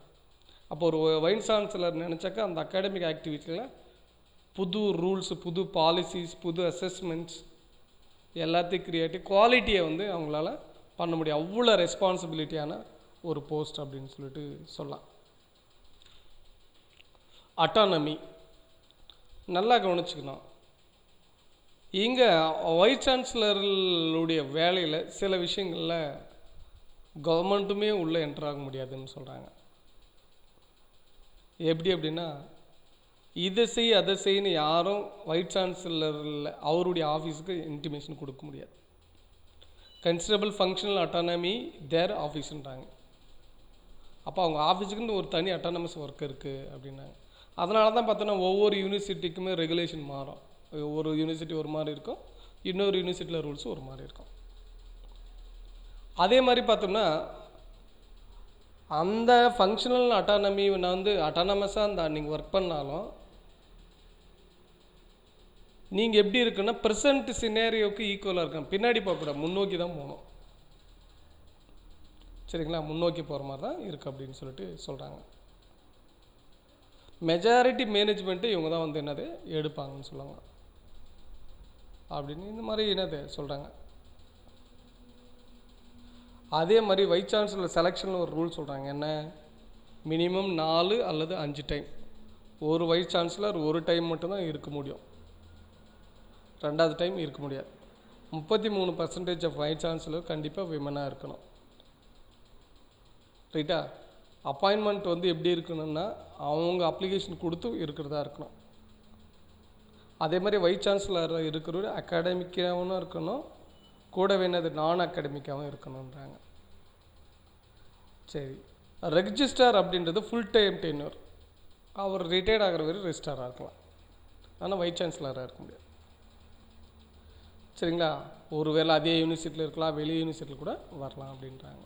அப்போ ஒரு வைஸ் சான்சலர் நினச்சாக்கா அந்த அகாடமிக் ஆக்டிவிட்டியில் புது ரூல்ஸு, புது பாலிசிஸ், புது அசஸ்மெண்ட்ஸ் எல்லாத்தையும் கிரியேட்டிவ் குவாலிட்டியை வந்து அவங்களால பண்ண முடியும். அவ்வளோ ரெஸ்பான்சிபிலிட்டியான ஒரு போஸ்ட் அப்படின்னு சொல்லிட்டு சொல்லலாம். அட்டானமி நல்லா கவனிச்சுக்கணும். இங்கே வைஸ் சான்சலருடைய வேலையில் சில விஷயங்களில் கவர்மெண்ட்டுமே உள்ளே என்ட்ராக முடியாதுன்னு சொல்கிறாங்க. எப்படி அப்படின்னா, இதை செய் அதை செய்யன்னு யாரும் வைஸ் சான்சலரில் அவருடைய ஆஃபீஸுக்கு இன்டிமேஷன் கொடுக்க முடியாது. கன்சிடரபிள் ஃபங்க்ஷனல் அட்டானமி தேர் ஆஃபீஸுன்றாங்க. அப்போ அவங்க ஆஃபீஸுக்குன்னு ஒரு தனி அட்டானமஸ் ஒர்க் இருக்குது அப்படின்னாங்க. அதனால தான் பார்த்தோன்னா ஒவ்வொரு யூனிவர்சிட்டிக்குமே ரெகுலேஷன் மாறும். ஒரு யூனிவர்சிட்டி ஒரு மாதிரி இருக்கும், இன்னொரு யூனிவர்சிட்டியில் ரூல்ஸும் ஒரு மாதிரி இருக்கும். அதே மாதிரி பார்த்தோம்னா அந்த ஃபங்க்ஷனல் அட்டானமி வந்து அட்டானமஸாக நீங்கள் ஒர்க் பண்ணாலும் நீங்கள் எப்படி இருக்குன்னா ப்ரெசன்ட் சினேரியோவுக்கு ஈக்குவலாக இருக்கணும். பின்னாடி போகக்கூடாது, முன்னோக்கி தான் போகணும். சரிங்களா, முன்னோக்கி போகிற மாதிரி தான் இருக்குது அப்படின்னு சொல்லிட்டு சொல்கிறாங்க. மெஜாரிட்டி மேனேஜ்மெண்ட்டு இவங்க தான் வந்து என்னது எடுப்பாங்கன்னு சொல்லுவாங்க அப்படின்னு இந்த மாதிரி என்னது சொல்கிறாங்க. அதே மாதிரி வைஸ் சான்சலர் செலெக்ஷனில் ஒரு ரூல் சொல்கிறாங்க. என்ன, மினிமம் 4 அல்லது 5 டைம். ஒரு வைஸ் சான்சலர் ஒரு டைம் மட்டும்தான் இருக்க முடியும், 2வது டைம் இருக்க முடியாது. 33% ஆஃப் வைஸ் சான்சலர் கண்டிப்பாக விமனாக இருக்கணும். ரைட்டா. அப்பாயின்மெண்ட் வந்து எப்படி இருக்கணும்னா அவங்க அப்ளிகேஷன் கொடுத்து இருக்கிறதா இருக்கணும். அதே மாதிரி வைஸ் சான்சலர் இருக்கிறவர் அகாடமிக்காகவும் இருக்கணும், கூட வேணது நான் அகாடமிக்காகவும் இருக்கணுன்றாங்க. சரி, ரெஜிஸ்ட்ரார் அப்படின்றது ஃபுல் டைம் டென்யூர். அவர் ரிட்டையர்ட் ஆகிற வரை ரெஜிஸ்ட்ராராக இருக்கலாம், ஆனால் வைஸ் சான்சலராக இருக்க முடியாது. சரிங்களா. ஒரு வேளை அதே யூனிவர்சிட்டியில் இருக்கலாம், வெளியே யூனிவர்சிட்டியில் கூட வரலாம் அப்படின்றாங்க.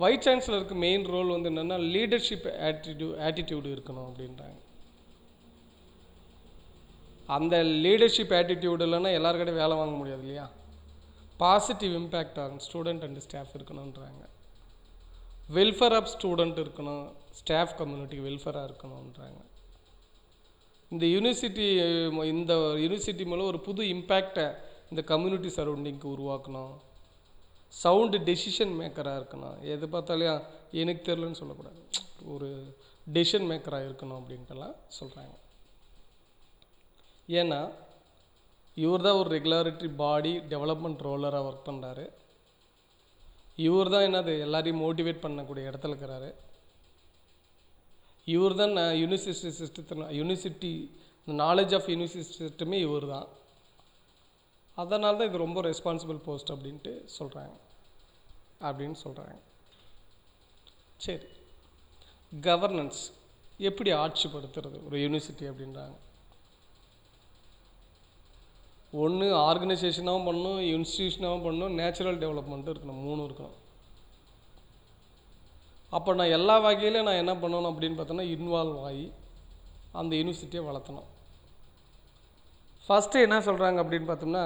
வைஸ் சான்சலருக்கு மெயின் ரோல் வந்து என்னென்னா லீடர்ஷிப் ஆட்டிடியூடு இருக்கணும் அப்படின்றாங்க. அந்த லீடர்ஷிப் ஆட்டிடியூடு இல்லைன்னா எல்லாருக்கிட்டையும் வேலை வாங்க முடியாது இல்லையா. பாசிட்டிவ் இம்பேக்ட் ஆகும் ஸ்டூடெண்ட் அண்ட் ஸ்டாஃப் இருக்கணுன்றாங்க. வெல்ஃபேர் ஆஃப் ஸ்டூடெண்ட் இருக்கணும், ஸ்டாஃப் கம்யூனிட்டி வெல்ஃபேராக இருக்கணுன்றாங்க. இந்த யூனிவர்சிட்டி மூலம் ஒரு புது இம்பேக்டை இந்த கம்யூனிட்டி சரௌண்டிங்க்கு உருவாக்கணும். சவுண்டு டெசிஷன் மேக்கராக இருக்கணும். எது பார்த்தாலும் எனக்கு தெரியலன்னு சொல்லக்கூடாது, ஒரு டெசிஷன் மேக்கராக இருக்கணும் அப்படின்ட்டுலாம் சொல்கிறாங்க. ஏன்னா இவர் தான் ஒரு ரெகுலாரிட்டி பாடி டெவலப்மெண்ட் ரோலராக ஒர்க் பண்ணுறாரு. இவர் தான் என்னது எல்லாரையும் மோட்டிவேட் பண்ணக்கூடிய இடத்துல இருக்கிறாரு. இவர் தான் யூனிவர்சிட்டி நாலேஜ் ஆஃப் யூனிவர்சிட்டி சிஸ்டமே இவர் தான். அதனால தான் இது ரொம்ப ரெஸ்பான்சிபிள் போஸ்ட் அப்படின்ட்டு சொல்கிறாங்க. சரி, கவர்னன்ஸ் எப்படி ஆட்சிப்படுத்துறது ஒரு யூனிவர்சிட்டி அப்படின்றாங்க. ஒன்று ஆர்கனைசேஷனாகவும் பண்ணணும், இன்ஸ்டிடியூஷனாகவும் பண்ணணும், நேச்சுரல் டெவலப்மெண்ட்டும் இருக்கணும், 3 இருக்கணும். அப்போ நான் எல்லா வகையிலும் நான் என்ன பண்ணணும் அப்படின்னு பார்த்தோன்னா இன்வால்வ் ஆகி அந்த யூனிவர்சிட்டியை வளர்த்தணும். ஃபஸ்ட்டு என்ன சொல்கிறாங்க அப்படின்னு பார்த்தோம்னா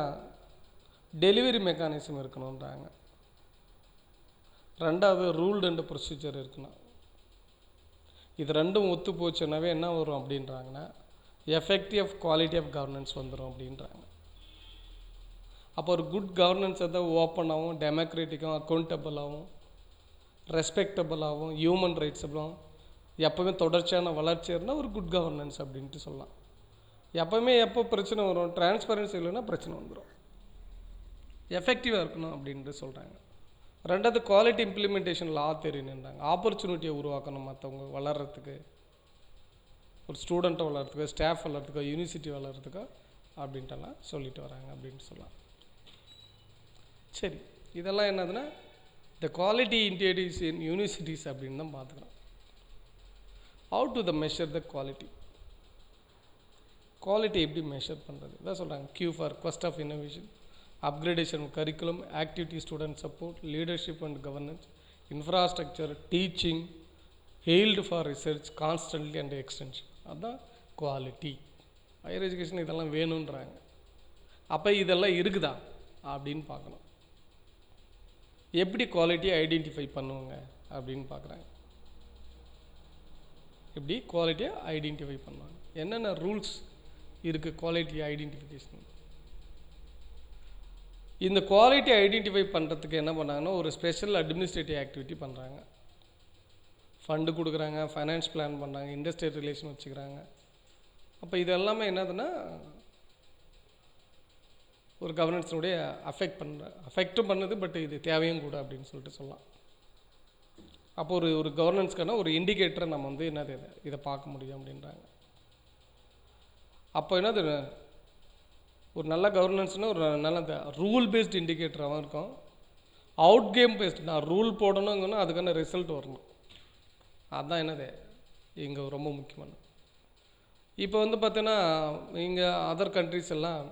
டெலிவரி மெக்கானிசம் இருக்கணுன்றாங்க. 2வது ரூல்டு அண்ட் ப்ரொசீஜர் இருக்கணும். இது ரெண்டும் ஒத்து போச்சுன்னாவே என்ன வரும் அப்படின்றாங்கன்னா எஃபெக்டிவ் குவாலிட்டி ஆஃப் கவர்னன்ஸ் வந்துடும் அப்படின்றாங்க. அப்போ ஒரு குட் கவர்னன்ஸ் தான் ஓப்பனாகவும் டெமோக்ராட்டிக்காகவும் அக்கௌண்டபிளாகவும் ரெஸ்பெக்டபுளாகவும் ஹியூமன் ரைட்ஸபுளும் எப்போவுமே தொடர்ச்சியான வளர்ச்சி இருந்தால் ஒரு குட் கவர்னன்ஸ் அப்படின்ட்டு சொல்லலாம். எப்போவுமே எப்போ பிரச்சனை வரும், டிரான்ஸ்பரன்சி இல்லைன்னா பிரச்சனை வந்துடும். எஃபெக்டிவாக இருக்கணும் அப்படின்ட்டு சொல்கிறாங்க. ரெண்டாவது குவாலிட்டி இம்ப்ளிமெண்டேஷன் லா தெரியுன்றாங்க. ஆப்பர்ச்சுனிட்டியை உருவாக்கணும் மற்றவங்க வளர்கிறதுக்கு, ஒரு ஸ்டூடெண்ட்டை வளர்கிறதுக்கோ, ஸ்டாஃப் வளர்கிறதுக்கோ, யூனிவர்சிட்டி வளர்கிறதுக்கோ அப்படின்ட்டுலாம் சொல்லிட்டு வராங்க அப்படின்ட்டு சொல்லலாம். சரி, இதெல்லாம் என்னதுன்னா த குவாலிட்டி இன்டியேட்டிவ்ஸ் இன் யூனிவர்சிட்டிஸ் அப்படின்னு தான் பார்த்துக்கிறோம். How to the measure the quality, quality எப்படி மெஷர் பண்ணுறது தான் சொல்கிறாங்க. Q for quest of innovation, upgradation curriculum, activity, student support, leadership and governance, infrastructure, teaching, hailed for research, constantly and extension. அதுதான் குவாலிட்டி. ஹையர் எஜுகேஷன் இதெல்லாம் வேணுன்றாங்க. அப்போ இதெல்லாம் இருக்குதா அப்படின்னு பார்க்கணும். எப்படி குவாலிட்டியை ஐடென்டிஃபை பண்ணுவாங்க அப்படின்னு பார்க்குறாங்க. எப்படி குவாலிட்டியை ஐடென்டிஃபை பண்ணுவாங்க, என்னென்ன ரூல்ஸ் இருக்குது குவாலிட்டி ஐடென்டிஃபிகேஷன். இந்த குவாலிட்டி ஐடென்டிஃபை பண்ணுறதுக்கு என்ன பண்ணாங்கன்னா ஒரு ஸ்பெஷல் அட்மினிஸ்ட்ரேட்டிவ் ஆக்டிவிட்டி பண்ணுறாங்க. ஃபண்டு கொடுக்குறாங்க, ஃபைனான்ஸ் பிளான் பண்ணுறாங்க, இண்டஸ்ட்ரியல் ரிலேஷன் வச்சுக்கிறாங்க. அப்போ இது எல்லாமே என்னதுன்னா ஒரு கவர்னன்ஸினுடைய அஃபெக்டும் பண்ணுது, பட் இது தேவையும் கூட அப்படின்னு சொல்லிட்டு சொல்லலாம். அப்போ ஒரு கவர்னன்ஸ்க்கான ஒரு இண்டிகேட்டரை நம்ம வந்து என்னது இதை பார்க்க முடியும் அப்படின்றாங்க. அப்போ என்னது ஒரு நல்ல கவர்னன்ஸ்னால் ஒரு நல்ல ரூல் பேஸ்ட் இண்டிகேட்டராகவும் இருக்கும். அவுட் கேம் பேஸ்ட், நான் ரூல் போடணுங்கன்னா அதுக்கான ரிசல்ட் வரணும். அதுதான் என்னது இங்கே ரொம்ப முக்கியமானது. இப்போ வந்து பார்த்தீங்கன்னா இங்கே அதர் கண்ட்ரிஸ் எல்லாம்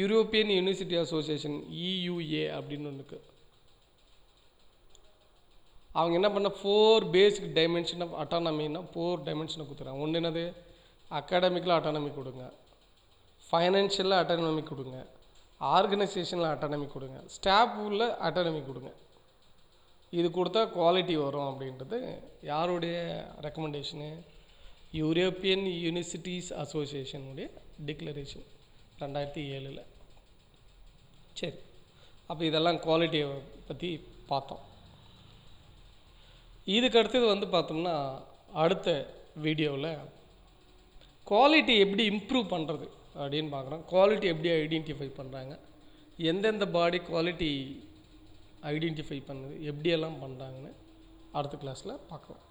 யூரோப்பியன் யூனிவர்சிட்டி அசோசியேஷன் EUA அப்படின்னு ஒன்று இருக்குது. அவங்க என்ன பண்ண 4 பேசிக் டைமென்ஷன் ஆஃப் அட்டானமின்னா 4 டைமென்ஷனை கொடுத்துறாங்க. ஒன்று என்னது, அகாடமிக்கில் அட்டானமி கொடுங்க, ஃபைனான்ஷியலில் அட்டானமி கொடுங்க, ஆர்கனைசேஷனில் அட்டானமி கொடுங்க, ஸ்டாஃபில் அட்டானமி கொடுங்க. இது கொடுத்தா குவாலிட்டி வரும் அப்படின்றது யாருடைய ரெக்கமெண்டேஷனு, யூரோப்பியன் யூனிவர்சிட்டிஸ் அசோசியேஷனுடைய டிக்ளரேஷன் 2007. சரி, அப்போ இதெல்லாம் குவாலிட்டியை பற்றி பார்த்தோம். இதுக்கு அடுத்தது வந்து பார்த்தோம்னா அடுத்த வீடியோவில் குவாலிட்டி எப்படி இம்ப்ரூவ் பண்ணுறது அப்படின்னு பார்க்குறோம். குவாலிட்டி எப்படி ஐடென்டிஃபை பண்ணுறாங்க, எந்தெந்த பாடி குவாலிட்டி ஐடென்டிஃபை பண்ணுது, எப்படியெல்லாம் பண்ணுறாங்கன்னு அடுத்த கிளாஸில் பார்க்கலாம்.